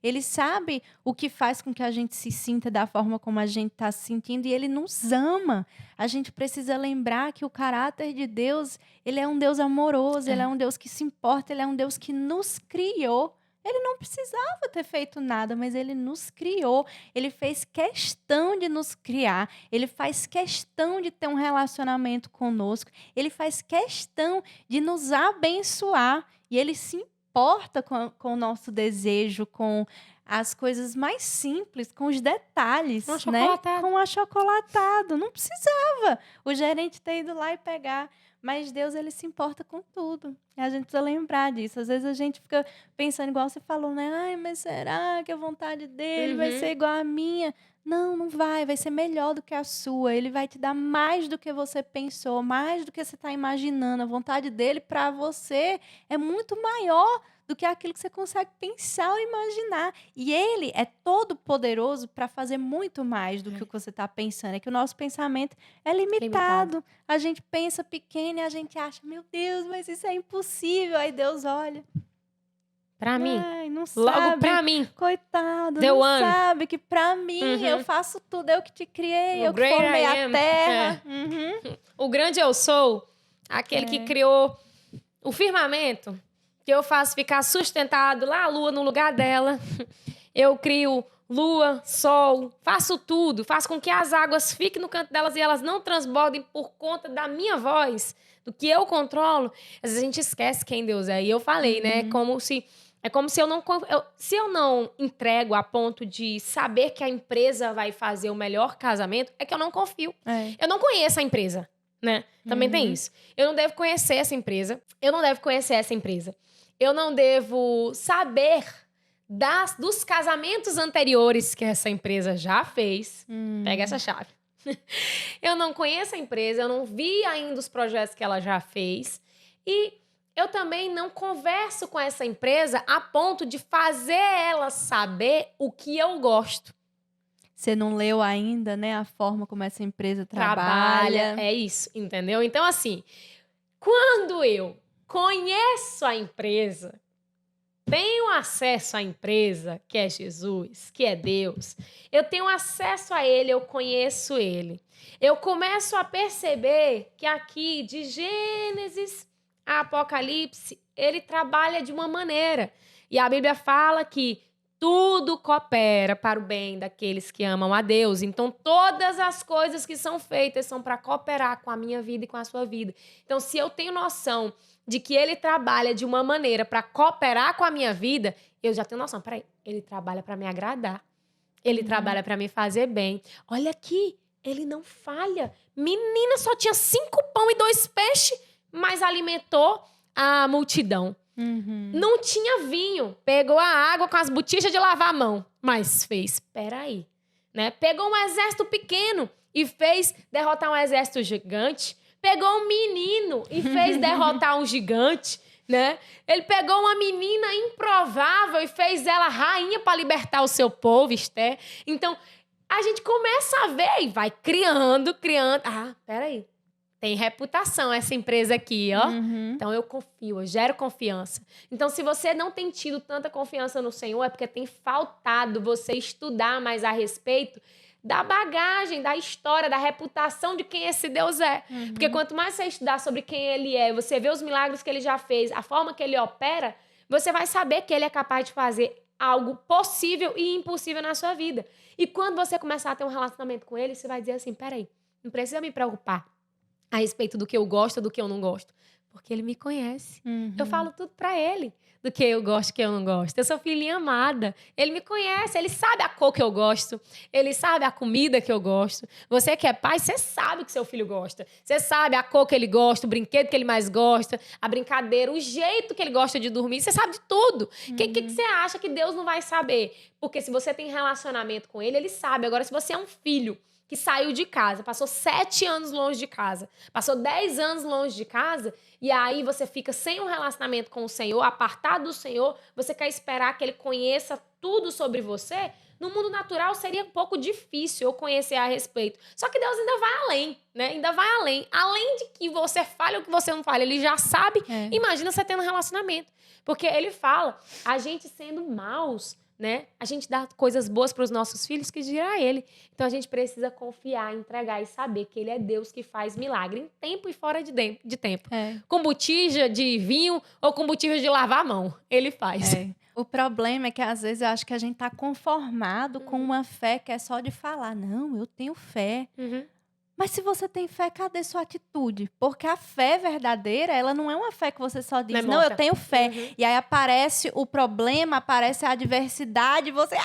Ele sabe o que faz com que a gente se sinta da forma como a gente está se sentindo e ele nos ama. A gente precisa lembrar que o caráter de Deus, ele é um Deus amoroso, ele é um Deus que se importa, ele é um Deus que nos criou. Ele não precisava ter feito nada, mas ele nos criou. Ele fez questão de nos criar. Ele faz questão de ter um relacionamento conosco. Ele faz questão de nos abençoar. E ele se importa com o nosso desejo, com as coisas mais simples, com os detalhes, né? Com o achocolatado. Não precisava o gerente ter ido lá e pegar. Mas Deus, ele se importa com tudo. E a gente precisa lembrar disso. Às vezes a gente fica pensando igual você falou, né? Ai, mas será que a vontade dele vai ser igual à minha? Não, não vai. Vai ser melhor do que a sua. Ele vai te dar mais do que você pensou, mais do que você está imaginando. A vontade dele para você é muito maior do que aquilo que você consegue pensar ou imaginar. E ele é todo poderoso para fazer muito mais do que o que você está pensando. É que o nosso pensamento é limitado. A gente pensa pequeno e a gente acha, meu Deus, mas isso é impossível. Aí Deus olha. Pra mim. Ai, não Logo sabe. pra mim. Coitado, The não one. sabe que pra mim eu faço tudo. Eu que te criei, eu que great formei I a am. terra. O grande eu sou, aquele que criou o firmamento, que eu faço ficar sustentado lá a lua no lugar dela. Eu crio lua, sol, faço tudo. Faço com que as águas fiquem no canto delas e elas não transbordem por conta da minha voz, do que eu controlo. Às vezes a gente esquece quem Deus é. E eu falei, né? É como se se eu não entrego a ponto de saber que a empresa vai fazer o melhor casamento, é que eu não confio. Eu não conheço a empresa. né? Também tem isso. Eu não devo conhecer essa empresa. Eu não devo conhecer essa empresa. Eu não devo saber dos casamentos anteriores que essa empresa já fez. Pega essa chave. Eu não conheço a empresa, eu não vi ainda os projetos que ela já fez. E eu também não converso com essa empresa a ponto de fazer ela saber o que eu gosto. Você não leu ainda, né, a forma como essa empresa trabalha. É isso, entendeu? Então, assim, quando eu conheço a empresa, tenho acesso à empresa, que é Jesus, que é Deus, eu tenho acesso a Ele, eu conheço Ele. Eu começo a perceber que aqui, de Gênesis a Apocalipse, Ele trabalha de uma maneira. E a Bíblia fala que tudo coopera para o bem daqueles que amam a Deus. Então, todas as coisas que são feitas são para cooperar com a minha vida e com a sua vida. Então, se eu tenho noção de que Ele trabalha de uma maneira para cooperar com a minha vida, eu já tenho noção. Peraí, Ele trabalha para me agradar. Ele trabalha para me fazer bem. Olha aqui, Ele não falha. Menina, só tinha 5 pão e 2 peixes, mas alimentou a multidão. Não tinha vinho. Pegou a água com as botijas de lavar a mão, mas fez. Peraí, né? Pegou um exército pequeno e fez derrotar um exército gigante. Pegou um menino e fez derrotar um gigante, né? Ele pegou uma menina improvável e fez ela rainha para libertar o seu povo, Esther. Então, a gente começa a ver e vai criando. Ah, peraí. Tem reputação essa empresa aqui, ó. Então, eu confio, eu gero confiança. Então, se você não tem tido tanta confiança no Senhor, é porque tem faltado você estudar mais a respeito da bagagem, da história, da reputação de quem esse Deus é. Porque quanto mais você estudar sobre quem Ele é, você vê os milagres que Ele já fez, a forma que Ele opera, você vai saber que Ele é capaz de fazer algo possível e impossível na sua vida. E quando você começar a ter um relacionamento com Ele, você vai dizer assim, peraí, não precisa me preocupar a respeito do que eu gosto ou do que eu não gosto. Porque Ele me conhece. Eu falo tudo pra Ele. Do que eu gosto e que eu não gosto. Eu sou filhinha amada. Ele me conhece. Ele sabe a cor que eu gosto. Ele sabe a comida que eu gosto. Você que é pai, você sabe que seu filho gosta. Você sabe a cor que ele gosta, o brinquedo que ele mais gosta, a brincadeira, o jeito que ele gosta de dormir. Você sabe de tudo. O que você acha que Deus não vai saber? Porque se você tem relacionamento com Ele, Ele sabe. Agora, se você é um filho que saiu de casa, passou 7 anos longe de casa, passou 10 anos longe de casa, e aí você fica sem um relacionamento com o Senhor, apartado do Senhor, você quer esperar que Ele conheça tudo sobre você? No mundo natural seria um pouco difícil eu conhecer a respeito. Só que Deus ainda vai além, né? Ainda vai além. Além de que você fale ou que você não fale, Ele já sabe. Imagina você tendo um relacionamento. Porque Ele fala, a gente sendo maus, né? A gente dá coisas boas para os nossos filhos, que dirá Ele. Então a gente precisa confiar, entregar e saber que Ele é Deus que faz milagre em tempo e fora de tempo. Com botija de vinho ou com botija de lavar a mão. Ele faz. O problema é que às vezes eu acho que a gente tá conformado com uma fé que é só de falar. Não, eu tenho fé. Mas se você tem fé, cadê sua atitude? Porque a fé verdadeira, ela não é uma fé que você só diz, não, eu tenho fé. E aí aparece o problema, aparece a adversidade, e você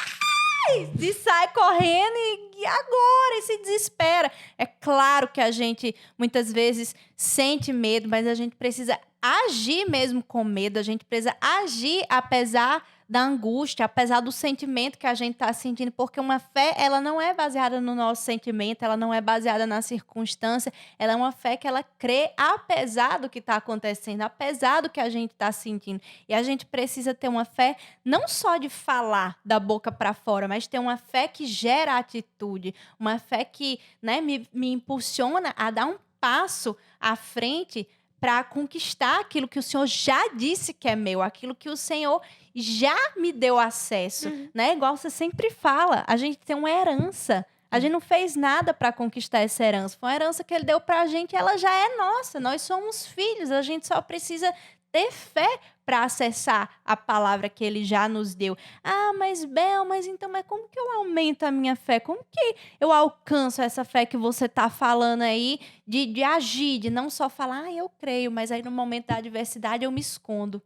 e sai correndo e agora, e se desespera. É claro que a gente muitas vezes sente medo, mas a gente precisa agir mesmo com medo, a gente precisa agir apesar da angústia, apesar do sentimento que a gente está sentindo, porque uma fé, ela não é baseada no nosso sentimento, ela não é baseada na circunstância, ela é uma fé que ela crê apesar do que está acontecendo, apesar do que a gente está sentindo. E a gente precisa ter uma fé não só de falar da boca para fora, mas ter uma fé que gera atitude, uma fé que, né, me impulsiona a dar um passo à frente para conquistar aquilo que o Senhor já disse que é meu, aquilo que o Senhor já me deu acesso, né? Igual você sempre fala, a gente tem uma herança. A gente não fez nada para conquistar essa herança. Foi uma herança que Ele deu para a gente e ela já é nossa. Nós somos filhos, a gente só precisa ter fé para acessar a palavra que Ele já nos deu. Ah, mas Bel, mas como que eu aumento a minha fé? Como que eu alcanço essa fé que você está falando aí de agir, de não só falar, eu creio, mas aí no momento da adversidade eu me escondo.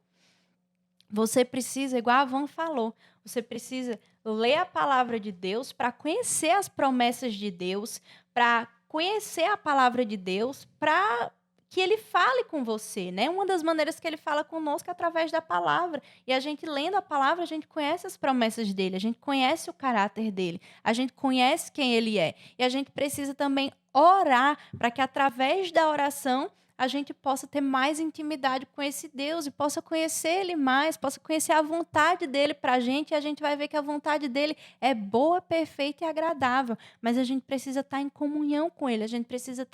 Você precisa, igual a Van falou, você precisa ler a palavra de Deus para conhecer as promessas de Deus, para conhecer a palavra de Deus para que ele fale com você, né? Uma das maneiras que ele fala conosco é através da palavra. E a gente lendo a palavra, a gente conhece as promessas dele, a gente conhece o caráter dele, a gente conhece quem ele é. E a gente precisa também orar para que através da oração a gente possa ter mais intimidade com esse Deus e possa conhecer ele mais, possa conhecer a vontade dele para a gente, e a gente vai ver que a vontade dele é boa, perfeita e agradável. Mas a gente precisa estar em comunhão com ele, a gente precisa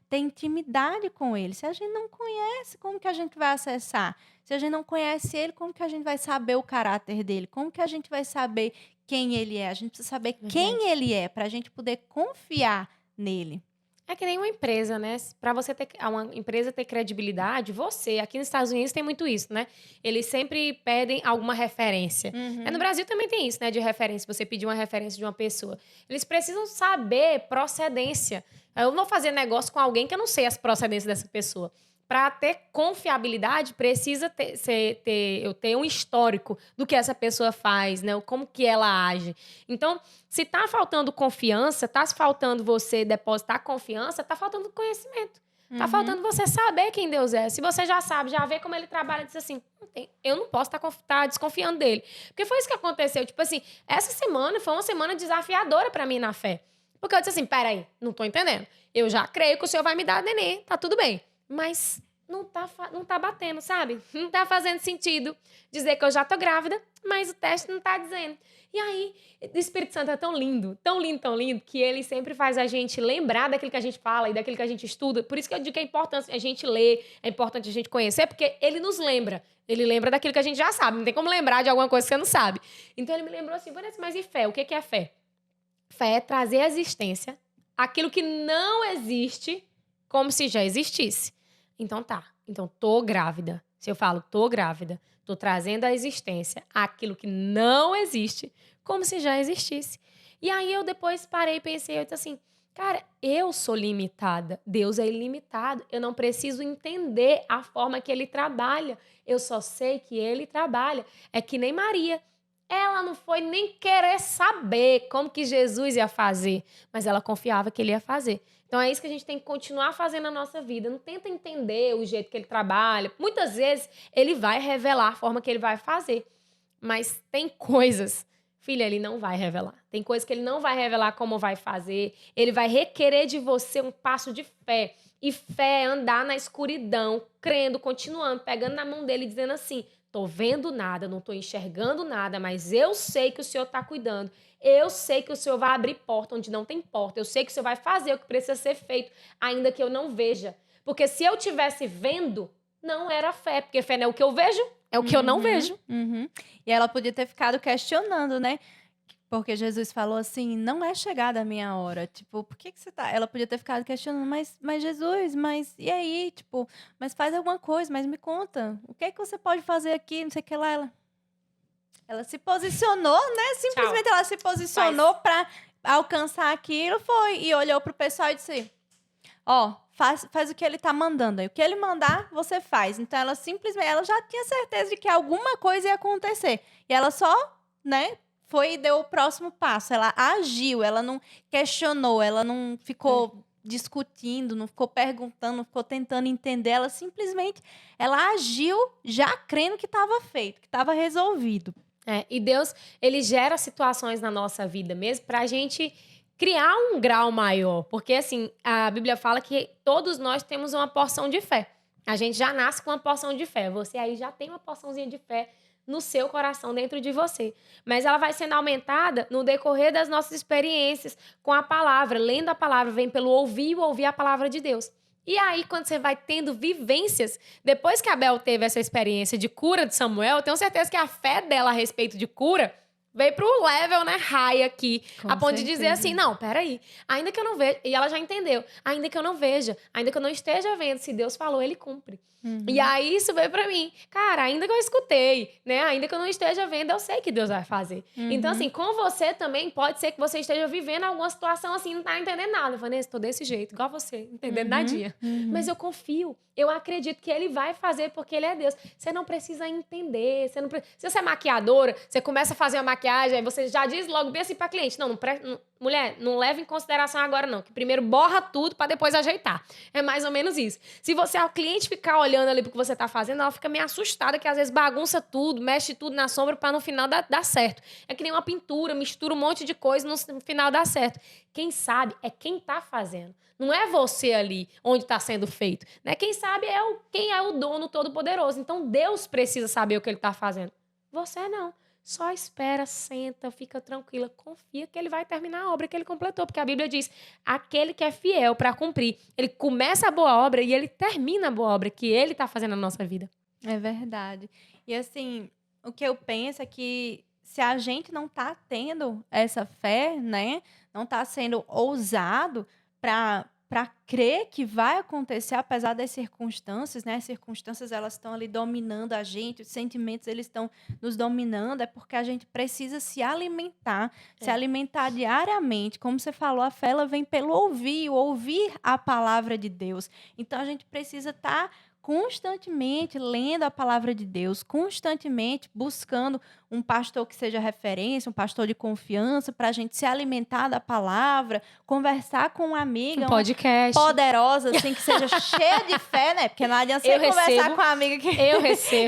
ter intimidade com ele. Se a gente não conhece, como que a gente vai acessar? Se a gente não conhece ele, como que a gente vai saber o caráter dele? Como que a gente vai saber quem ele é? A gente precisa saber quem ele é para a gente poder confiar nele. É que nem uma empresa, né? Para uma empresa ter credibilidade, aqui nos Estados Unidos tem muito isso, né? Eles sempre pedem alguma referência. No Brasil também tem isso, né? De referência, você pedir uma referência de uma pessoa. Eles precisam saber procedência. Eu não vou fazer negócio com alguém que eu não sei as procedências dessa pessoa. Para ter confiabilidade, precisa eu ter um histórico do que essa pessoa faz, né? Como que ela age. Então, se tá faltando confiança, tá faltando você depositar confiança, tá faltando conhecimento. Tá faltando você saber quem Deus é. Se você já sabe, já vê como ele trabalha, diz assim, eu não posso estar desconfiando dele. Porque foi isso que aconteceu. Tipo assim, essa semana foi uma semana desafiadora para mim na fé. Porque eu disse assim, peraí, não tô entendendo. Eu já creio que o Senhor vai me dar neném, tá tudo bem. Mas não tá batendo, sabe? Não tá fazendo sentido dizer que eu já tô grávida, mas o teste não tá dizendo. E aí, o Espírito Santo é tão lindo, que ele sempre faz a gente lembrar daquilo que a gente fala e daquilo que a gente estuda. Por isso que eu digo que é importante a gente ler, é importante a gente conhecer, porque ele nos lembra. Ele lembra daquilo que a gente já sabe. Não tem como lembrar de alguma coisa que você não sabe. Então, ele me lembrou assim, Vanessa, mas e fé? O que é fé? Fé é trazer à existência aquilo que não existe como se já existisse. Então tá. Então tô grávida. Se eu falo tô grávida, tô trazendo à existência aquilo que não existe como se já existisse. E aí eu depois parei e pensei, eu disse assim, cara, eu sou limitada. Deus é ilimitado. Eu não preciso entender a forma que ele trabalha. Eu só sei que ele trabalha. É que nem Maria. Ela não foi nem querer saber como que Jesus ia fazer, mas ela confiava que ele ia fazer. Então é isso que a gente tem que continuar fazendo na nossa vida. Não tenta entender o jeito que ele trabalha. Muitas vezes ele vai revelar a forma que ele vai fazer. Mas tem coisas, filha, ele não vai revelar. Tem coisas que ele não vai revelar como vai fazer. Ele vai requerer de você um passo de fé. E fé é andar na escuridão, crendo, continuando, pegando na mão dele e dizendo assim, tô vendo nada, não tô enxergando nada, mas eu sei que o Senhor tá cuidando. Eu sei que o Senhor vai abrir porta onde não tem porta. Eu sei que o Senhor vai fazer o que precisa ser feito, ainda que eu não veja. Porque se eu tivesse vendo, não era fé. Porque fé não é o que eu vejo, é o que eu não vejo. E ela podia ter ficado questionando, né? Porque Jesus falou assim, não é chegada a minha hora. Tipo, por que você tá... Ela podia ter ficado questionando, mas Jesus, mas e aí? Tipo, mas faz alguma coisa, mas me conta. O que é que você pode fazer aqui? Não sei o que lá. Ela se posicionou, né? Simplesmente ela se posicionou para alcançar aquilo, foi. E olhou pro pessoal e disse, faz o que ele tá mandando. O que ele mandar, você faz. Então, ela simplesmente... Ela já tinha certeza de que alguma coisa ia acontecer. E ela só, né... Foi e deu o próximo passo. Ela agiu, ela não questionou, ela não ficou discutindo, não ficou perguntando, não ficou tentando entender. Ela simplesmente agiu já crendo que estava feito, que estava resolvido. E Deus, ele gera situações na nossa vida mesmo pra gente criar um grau maior. Porque, assim, a Bíblia fala que todos nós temos uma porção de fé. A gente já nasce com uma porção de fé. Você aí já tem uma porçãozinha de fé no seu coração, dentro de você. Mas ela vai sendo aumentada no decorrer das nossas experiências com a palavra. Lendo a palavra, vem pelo ouvir e ouvir a palavra de Deus. E aí, quando você vai tendo vivências, depois que Abel teve essa experiência de cura de Samuel, eu tenho certeza que a fé dela a respeito de cura veio pro level, né, high aqui, a ponto de dizer assim, não, peraí, ainda que eu não veja, e ela já entendeu, ainda que eu não veja, ainda que eu não esteja vendo, se Deus falou, ele cumpre. E aí isso veio pra mim, cara, ainda que eu escutei, né, ainda que eu não esteja vendo, eu sei que Deus vai fazer. Então, assim, com você também, pode ser que você esteja vivendo alguma situação assim, não tá entendendo nada. Vanessa, tô desse jeito, igual você, entendendo nadinha. Mas eu confio, eu acredito que ele vai fazer porque ele é Deus. Você não precisa entender, Se você é maquiadora, você começa a fazer uma maquiagem maquiagem, aí você já diz logo bem assim pra cliente, mulher, não leva em consideração agora não, que primeiro borra tudo pra depois ajeitar. É mais ou menos isso. Se a cliente ficar olhando ali pro que você tá fazendo, ela fica meio assustada, que às vezes bagunça tudo, mexe tudo na sombra pra no final dar certo. É que nem uma pintura, mistura um monte de coisa, no final dá certo. Quem sabe é quem tá fazendo. Não é você ali onde está sendo feito. Né? Quem sabe quem é o dono todo-poderoso. Então, Deus precisa saber o que ele está fazendo. Você não. Só espera, senta, fica tranquila. Confia que ele vai terminar a obra que ele completou. Porque a Bíblia diz, aquele que é fiel para cumprir, ele começa a boa obra e ele termina a boa obra que ele está fazendo na nossa vida. É verdade. E assim, o que eu penso é que se a gente não está tendo essa fé, né? Não está sendo ousado para crer que vai acontecer, apesar das circunstâncias, né? As circunstâncias, elas estão ali dominando a gente, os sentimentos, eles estão nos dominando, é porque a gente precisa se alimentar diariamente. Como você falou, a fé, ela vem pelo ouvir a palavra de Deus. Então, a gente precisa estar constantemente lendo a palavra de Deus, constantemente buscando um pastor que seja referência, um pastor de confiança, para a gente se alimentar da palavra, conversar com uma amiga, podcast poderosa, assim, que seja cheia de fé, né? Porque não adianta você conversar com uma amiga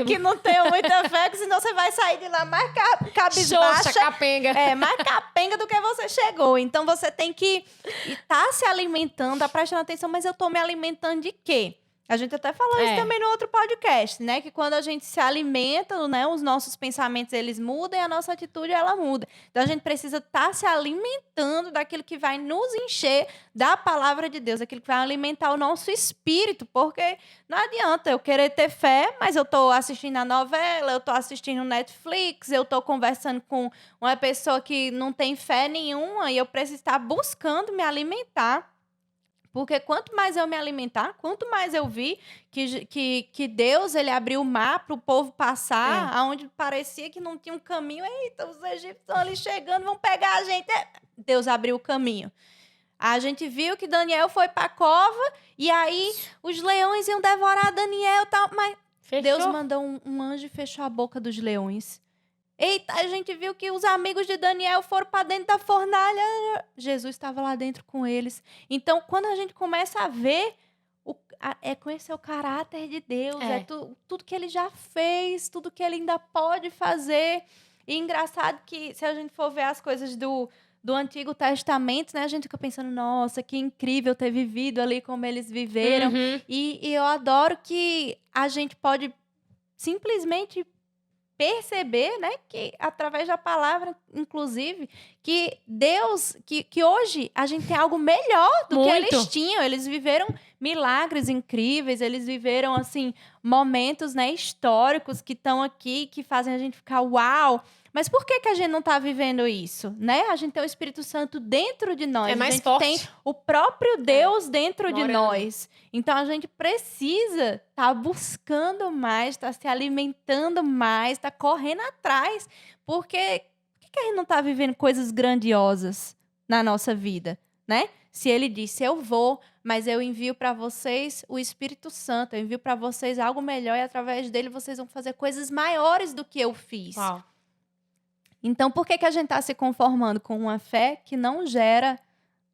que não tem muita fé, porque senão você vai sair de lá mais cabisbaixa. Capenga. Mais capenga do que você chegou. Então, você tem que estar se alimentando, tá prestando atenção, mas eu estou me alimentando de quê? A gente até falou isso também no outro podcast, né? Que quando a gente se alimenta, né? Os nossos pensamentos, eles mudam e a nossa atitude, ela muda. Então, a gente precisa estar se alimentando daquilo que vai nos encher da palavra de Deus, aquilo que vai alimentar o nosso espírito, porque não adianta eu querer ter fé, mas eu tô assistindo a novela, eu tô assistindo Netflix, eu tô conversando com uma pessoa que não tem fé nenhuma e eu preciso estar buscando me alimentar. Porque quanto mais eu me alimentar, quanto mais eu vi que Deus, ele abriu o mar para o povo passar, aonde parecia que não tinha um caminho. Eita, os egípcios estão ali chegando, vão pegar a gente. Deus abriu o caminho. A gente viu que Daniel foi para a cova e aí os leões iam devorar Daniel. Tal, mas fechou. Deus mandou um anjo e fechou a boca dos leões. Eita, a gente viu que os amigos de Daniel foram para dentro da fornalha. Jesus estava lá dentro com eles. Então, quando a gente começa a ver, conhecer o caráter de Deus, tudo que ele já fez, tudo que ele ainda pode fazer. E engraçado que, se a gente for ver as coisas do Antigo Testamento, né, a gente fica pensando, nossa, que incrível ter vivido ali como eles viveram. Uhum. E eu adoro que a gente pode simplesmente perceber, né, que através da palavra, inclusive, que Deus, que hoje a gente tem algo melhor do que eles tinham. Eles viveram milagres incríveis, eles viveram, assim, momentos, né, históricos que estão aqui, que fazem a gente ficar uau. Mas por que a gente não está vivendo isso, né? A gente tem o Espírito Santo dentro de nós. É mais a gente forte. tem o próprio Deus dentro de nós. Então, a gente precisa estar buscando mais, estar se alimentando mais, estar correndo atrás. Porque por que a gente não está vivendo coisas grandiosas na nossa vida, né? Se ele disse, eu vou, mas eu envio para vocês o Espírito Santo, eu envio para vocês algo melhor e através dele vocês vão fazer coisas maiores do que eu fiz. Uau. Então, por que a gente está se conformando com uma fé que não gera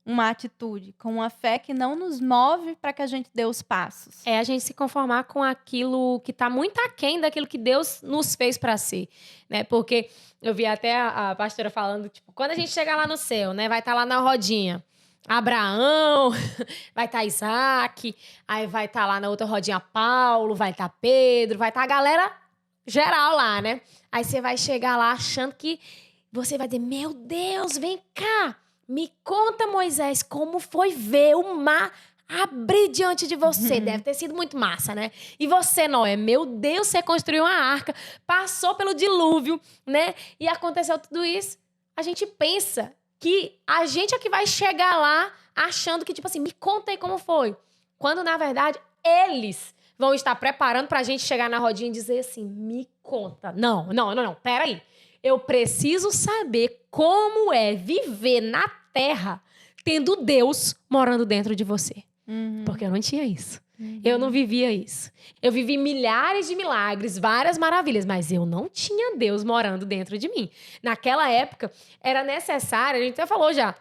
uma atitude, com uma fé que não nos move para que a gente dê os passos? É a gente se conformar com aquilo que está muito aquém daquilo que Deus nos fez para ser, né? Porque eu vi até a pastora falando, tipo, quando a gente chegar lá no céu, né? Vai estar lá na rodinha Abraão, vai estar Isaac, aí vai estar lá na outra rodinha Paulo, vai estar Pedro, vai estar a galera geral lá, né? Aí você vai chegar lá achando que você vai dizer, meu Deus, vem cá, me conta, Moisés, como foi ver o mar abrir diante de você. Deve ter sido muito massa, né? E você, Noé, meu Deus, você construiu uma arca, passou pelo dilúvio, né? E aconteceu tudo isso. A gente pensa que a gente é que vai chegar lá achando que, tipo assim, me conta aí como foi. Quando, na verdade, eles vão estar preparando pra gente chegar na rodinha e dizer assim, me conta. Não, peraí. Eu preciso saber como é viver na terra tendo Deus morando dentro de você. Porque eu não tinha isso. Eu não vivia isso. Eu vivi milhares de milagres, várias maravilhas, mas eu não tinha Deus morando dentro de mim. Naquela época, era necessário, a gente até falou já,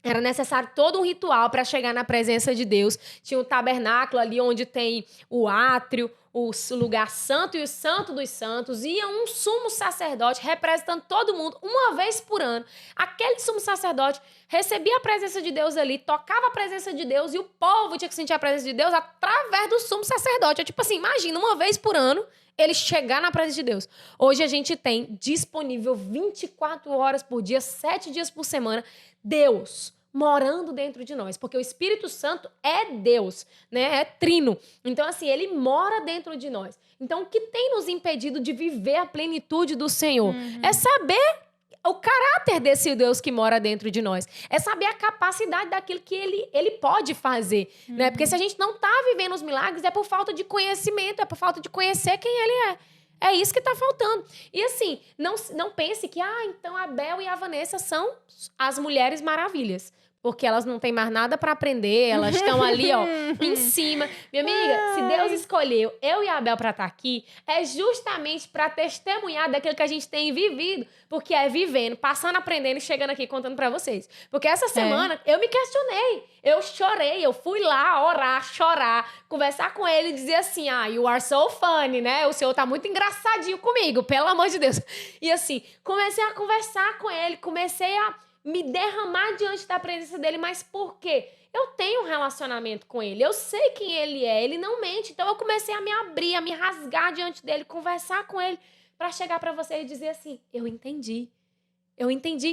era necessário todo um ritual para chegar na presença de Deus. Tinha um tabernáculo ali onde tem o átrio, o lugar santo e o santo dos santos. Ia um sumo sacerdote representando todo mundo uma vez por ano. Aquele sumo sacerdote recebia a presença de Deus ali, tocava a presença de Deus e o povo tinha que sentir a presença de Deus através do sumo sacerdote. É tipo assim, imagina, uma vez por ano ele chegar na presença de Deus. Hoje a gente tem disponível 24 horas por dia, 7 dias por semana, Deus morando dentro de nós, porque o Espírito Santo é Deus, né? É trino. Então, assim, ele mora dentro de nós. Então, o que tem nos impedido de viver a plenitude do Senhor? É saber o caráter desse Deus que mora dentro de nós. É saber a capacidade daquilo que ele pode fazer, né? Porque se a gente não está vivendo os milagres, é por falta de conhecimento, é por falta de conhecer quem ele é. É isso que está faltando. E assim, não pense que, então a Bel e a Vanessa são as mulheres maravilhas. Porque elas não têm mais nada para aprender, elas estão ali, ó, em cima. Minha amiga, se Deus escolheu eu e a Bel para estar aqui, é justamente para testemunhar daquilo que a gente tem vivido. Porque é vivendo, passando, aprendendo e chegando aqui contando para vocês. Porque essa semana eu me questionei, eu chorei, eu fui lá orar, chorar, conversar com ele e dizer assim, you are so funny, né? O Senhor tá muito engraçadinho comigo, pelo amor de Deus. E assim, comecei a conversar com ele, comecei a me derramar diante da presença dele, mas por quê? Eu tenho um relacionamento com ele, eu sei quem ele é, ele não mente, então eu comecei a me abrir, a me rasgar diante dele, conversar com ele, para chegar para você e dizer assim, eu entendi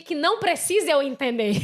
que não precisa eu entender,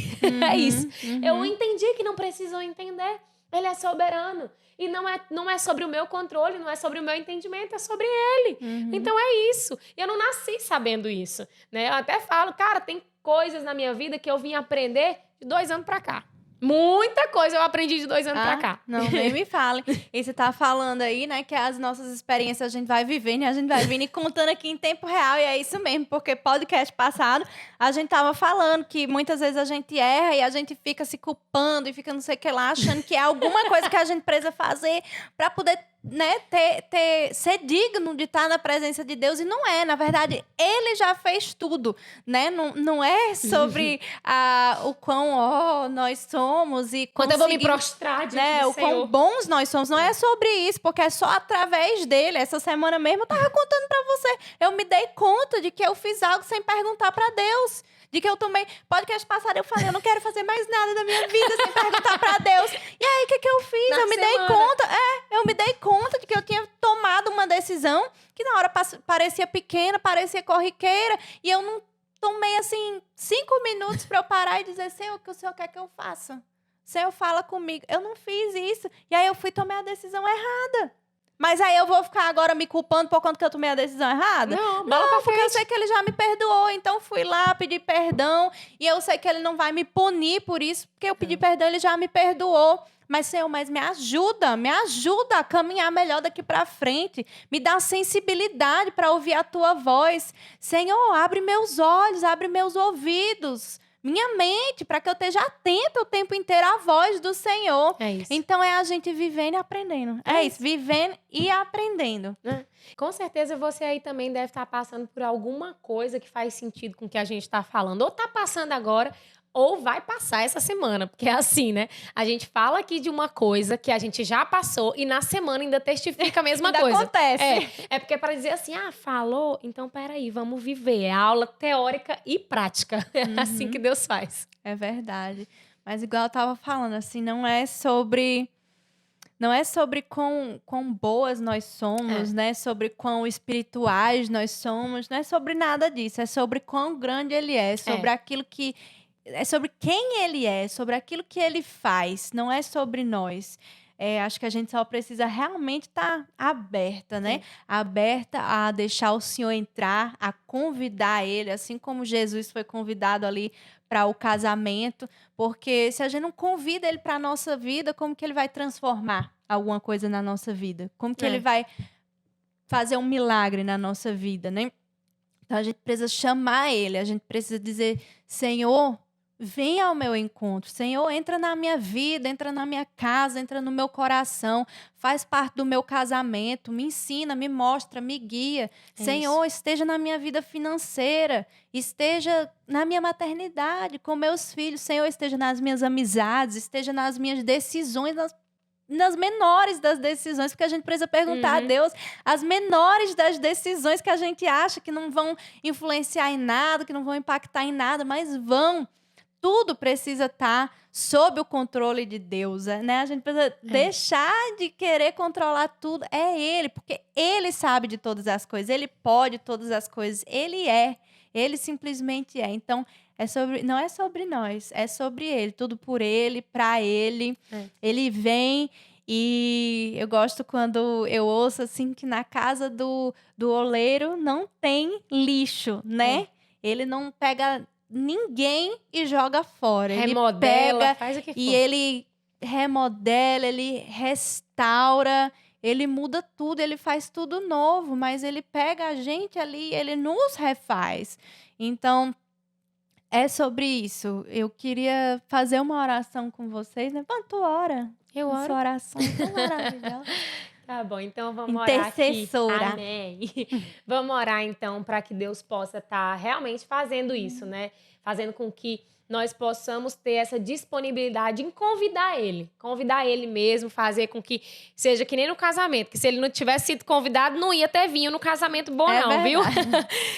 é isso, eu entendi que não precisa eu entender, ele é soberano, e não é sobre o meu controle, não é sobre o meu entendimento, é sobre ele, então é isso, eu não nasci sabendo isso, né? Eu até falo, cara, tem coisas na minha vida que eu vim aprender de 2 anos pra cá. Muita coisa eu aprendi de 2 anos pra cá. Não, nem me fale. E você tá falando aí, né, que as nossas experiências a gente vai vivendo e a gente vai vindo e contando aqui em tempo real. E é isso mesmo, porque podcast passado a gente tava falando que muitas vezes a gente erra e a gente fica se culpando e fica não sei o que lá, achando que é alguma coisa que a gente precisa fazer pra poder, né, ser digno de estar na presença de Deus. E não é, na verdade, ele já fez tudo, né? Não é sobre o quão nós somos e quando eu vou me prostrar diante do o quão bons nós somos. Não é sobre isso, porque é só através dele. Essa semana mesmo eu tava contando pra você. Eu me dei conta de que eu fiz algo sem perguntar pra Deus. De que eu tomei... Podcast passado eu falei, eu não quero fazer mais nada da minha vida sem perguntar pra Deus. E aí, o que eu fiz? Eu me dei conta de que eu tinha tomado uma decisão que na hora parecia pequena, parecia corriqueira. E eu não tomei, assim, 5 minutos pra eu parar e dizer, Senhor, o que o Senhor quer que eu faça? Senhor, fala comigo. Eu não fiz isso. E aí eu fui tomar a decisão errada. Mas aí eu vou ficar agora me culpando por conta que eu tomei a decisão errada? Não, porque eu sei que ele já me perdoou. Então fui lá, pedi perdão. E eu sei que ele não vai me punir por isso. Porque eu pedi perdão, ele já me perdoou. Mas, Senhor, me ajuda a caminhar melhor daqui para frente. Me dá sensibilidade para ouvir a tua voz. Senhor, abre meus olhos, abre meus ouvidos. Minha mente, para que eu esteja atenta o tempo inteiro à voz do Senhor. É isso. Então, é a gente vivendo e aprendendo. É isso, vivendo e aprendendo. Com certeza você aí também deve estar passando por alguma coisa que faz sentido com o que a gente está falando. Ou está passando agora, ou vai passar essa semana. Porque é assim, né? A gente fala aqui de uma coisa que a gente já passou e na semana ainda testifica a mesma ainda coisa. Acontece. É porque para dizer assim, falou, então peraí, vamos viver. É aula teórica e prática. É assim que Deus faz. É verdade. Mas igual eu tava falando, assim, não é sobre quão boas nós somos, né? Sobre quão espirituais nós somos. Não é sobre nada disso. É sobre quão grande ele é. Sobre aquilo que... É sobre quem ele é. Sobre aquilo que ele faz. Não é sobre nós. Acho que a gente só precisa realmente estar aberta, né? Sim. Aberta a deixar o Senhor entrar, a convidar ele, assim como Jesus foi convidado ali para o casamento, porque se a gente não convida ele para a nossa vida, como que ele vai transformar alguma coisa na nossa vida? Como que ele vai fazer um milagre na nossa vida, né? Então a gente precisa chamar ele, a gente precisa dizer, Senhor, vem ao meu encontro. Senhor, entra na minha vida, entra na minha casa, entra no meu coração, faz parte do meu casamento, me ensina, me mostra, me guia. Senhor, esteja na minha vida financeira, esteja na minha maternidade com meus filhos. Senhor, esteja nas minhas amizades, esteja nas minhas decisões, nas menores das decisões, porque a gente precisa perguntar a Deus as menores das decisões que a gente acha que não vão influenciar em nada, que não vão impactar em nada, mas vão. Tudo precisa estar sob o controle de Deus, né? A gente precisa deixar de querer controlar tudo. É Ele, porque Ele sabe de todas as coisas, Ele pode todas as coisas, Ele simplesmente é. Então, não é sobre nós, é sobre Ele, tudo por Ele, para Ele. Ele vem. E eu gosto quando eu ouço assim que na casa do oleiro não tem lixo, né? Ele não pega ninguém e joga fora. Remodela, ele pega faz o que for. e ele remodela, ele restaura, ele muda tudo, ele faz tudo novo, mas ele pega a gente ali, ele nos refaz. Então, é sobre isso. Eu queria fazer uma oração com vocês, né? Quanto ora? Eu oro. Essa oração tão maravilhosa. Tá bom, então vamos orar aqui. Intercessora. Amém. Vamos orar então para que Deus possa estar realmente fazendo isso, né? Fazendo com que nós possamos ter essa disponibilidade em convidar Ele mesmo, fazer com que seja que nem no casamento, que se ele não tivesse sido convidado, não ia ter vinho no casamento bom não, viu?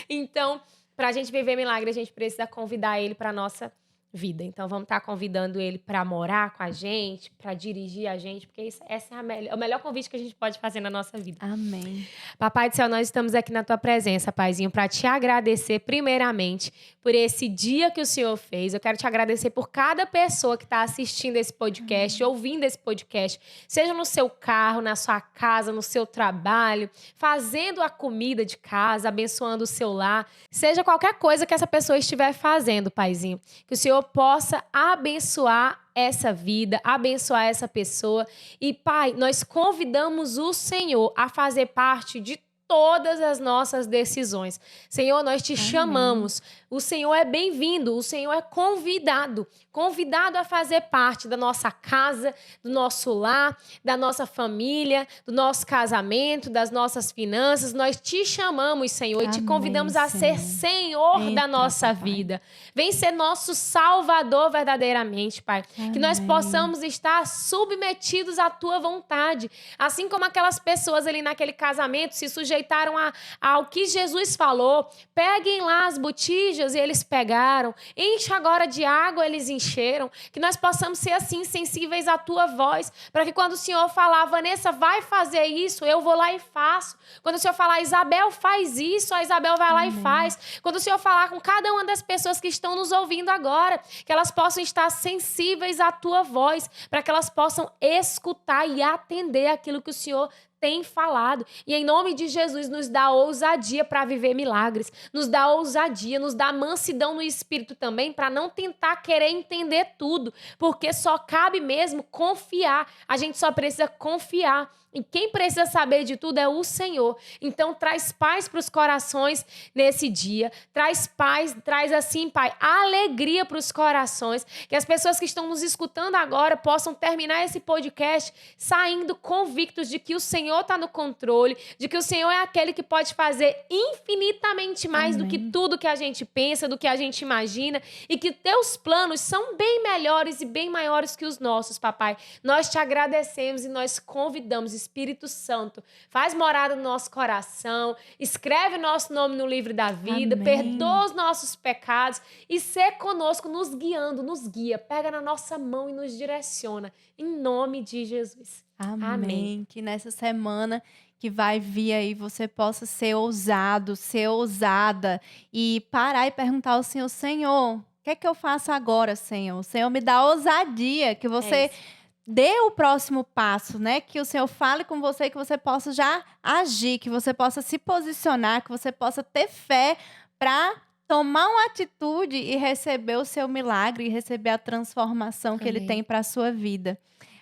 Então, para a gente viver milagre, a gente precisa convidar Ele para nossa vida. Então, vamos estar convidando Ele para morar com a gente, para dirigir a gente, porque essa é o melhor convite que a gente pode fazer na nossa vida. Amém. Papai do céu, nós estamos aqui na tua presença, Paizinho, para te agradecer primeiramente por esse dia que o Senhor fez. Eu quero te agradecer por cada pessoa que está assistindo esse podcast, ouvindo esse podcast, seja no seu carro, na sua casa, no seu trabalho, fazendo a comida de casa, abençoando o seu lar, seja qualquer coisa que essa pessoa estiver fazendo, Paizinho. Que o Senhor possa abençoar essa vida, abençoar essa pessoa. E, Pai, nós convidamos o Senhor a fazer parte de todas as nossas decisões. Senhor, nós te chamamos. O Senhor é bem-vindo, o Senhor é convidado a fazer parte da nossa casa, do nosso lar, da nossa família, do nosso casamento, das nossas finanças. Nós te chamamos, Senhor, e te convidamos a ser Senhor da nossa vida. Vem ser nosso Salvador verdadeiramente, Pai. Que nós possamos estar submetidos à tua vontade. Assim como aquelas pessoas ali naquele casamento se sujeitaram ao que Jesus falou. Peguem lá as botijas e eles pegaram. Enche agora de água, eles encheram. Que nós possamos ser assim, sensíveis à tua voz. Para que quando o Senhor falar, Vanessa, vai fazer isso, eu vou lá e faço. Quando o Senhor falar, Isabel, faz isso, a Isabel vai lá e faz. Quando o Senhor falar com cada uma das pessoas que estão nos ouvindo agora, que elas possam estar sensíveis à tua voz, para que elas possam escutar e atender aquilo que o Senhor tem falado. E em nome de Jesus, nos dá ousadia para viver milagres. Nos dá ousadia, nos dá mansidão no espírito também, para não tentar querer entender tudo. Porque só cabe mesmo confiar. A gente só precisa confiar. E quem precisa saber de tudo é o Senhor. Então, traz paz para os corações nesse dia. Traz paz, traz assim, Pai, alegria para os corações. Que as pessoas que estão nos escutando agora possam terminar esse podcast saindo convictos de que o Senhor está no controle, de que o Senhor é aquele que pode fazer infinitamente mais do que tudo que a gente pensa, do que a gente imagina, e que teus planos são bem melhores e bem maiores que os nossos, Papai. Nós te agradecemos e nós convidamos, Espírito Santo, faz morada no nosso coração, escreve nosso nome no livro da vida, perdoa os nossos pecados e ser conosco, nos guiando, nos guia, pega na nossa mão e nos direciona, em nome de Jesus. Amém. Que nessa semana que vai vir aí você possa ser ousado, ser ousada e parar e perguntar ao Senhor, Senhor, o que é que eu faço agora, Senhor? O Senhor me dá ousadia, que você dê o próximo passo, né? Que o Senhor fale com você, que você possa já agir, que você possa se posicionar, que você possa ter fé para tomar uma atitude e receber o seu milagre, e receber a transformação que Ele tem para a sua vida.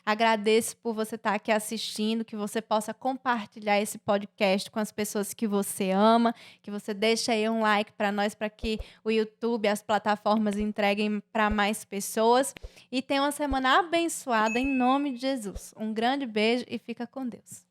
Agradeço por você estar aqui assistindo, que você possa compartilhar esse podcast com as pessoas que você ama, que você deixe aí um like para nós, para que o YouTube, as plataformas entreguem para mais pessoas. E tenha uma semana abençoada em nome de Jesus. Um grande beijo e fica com Deus.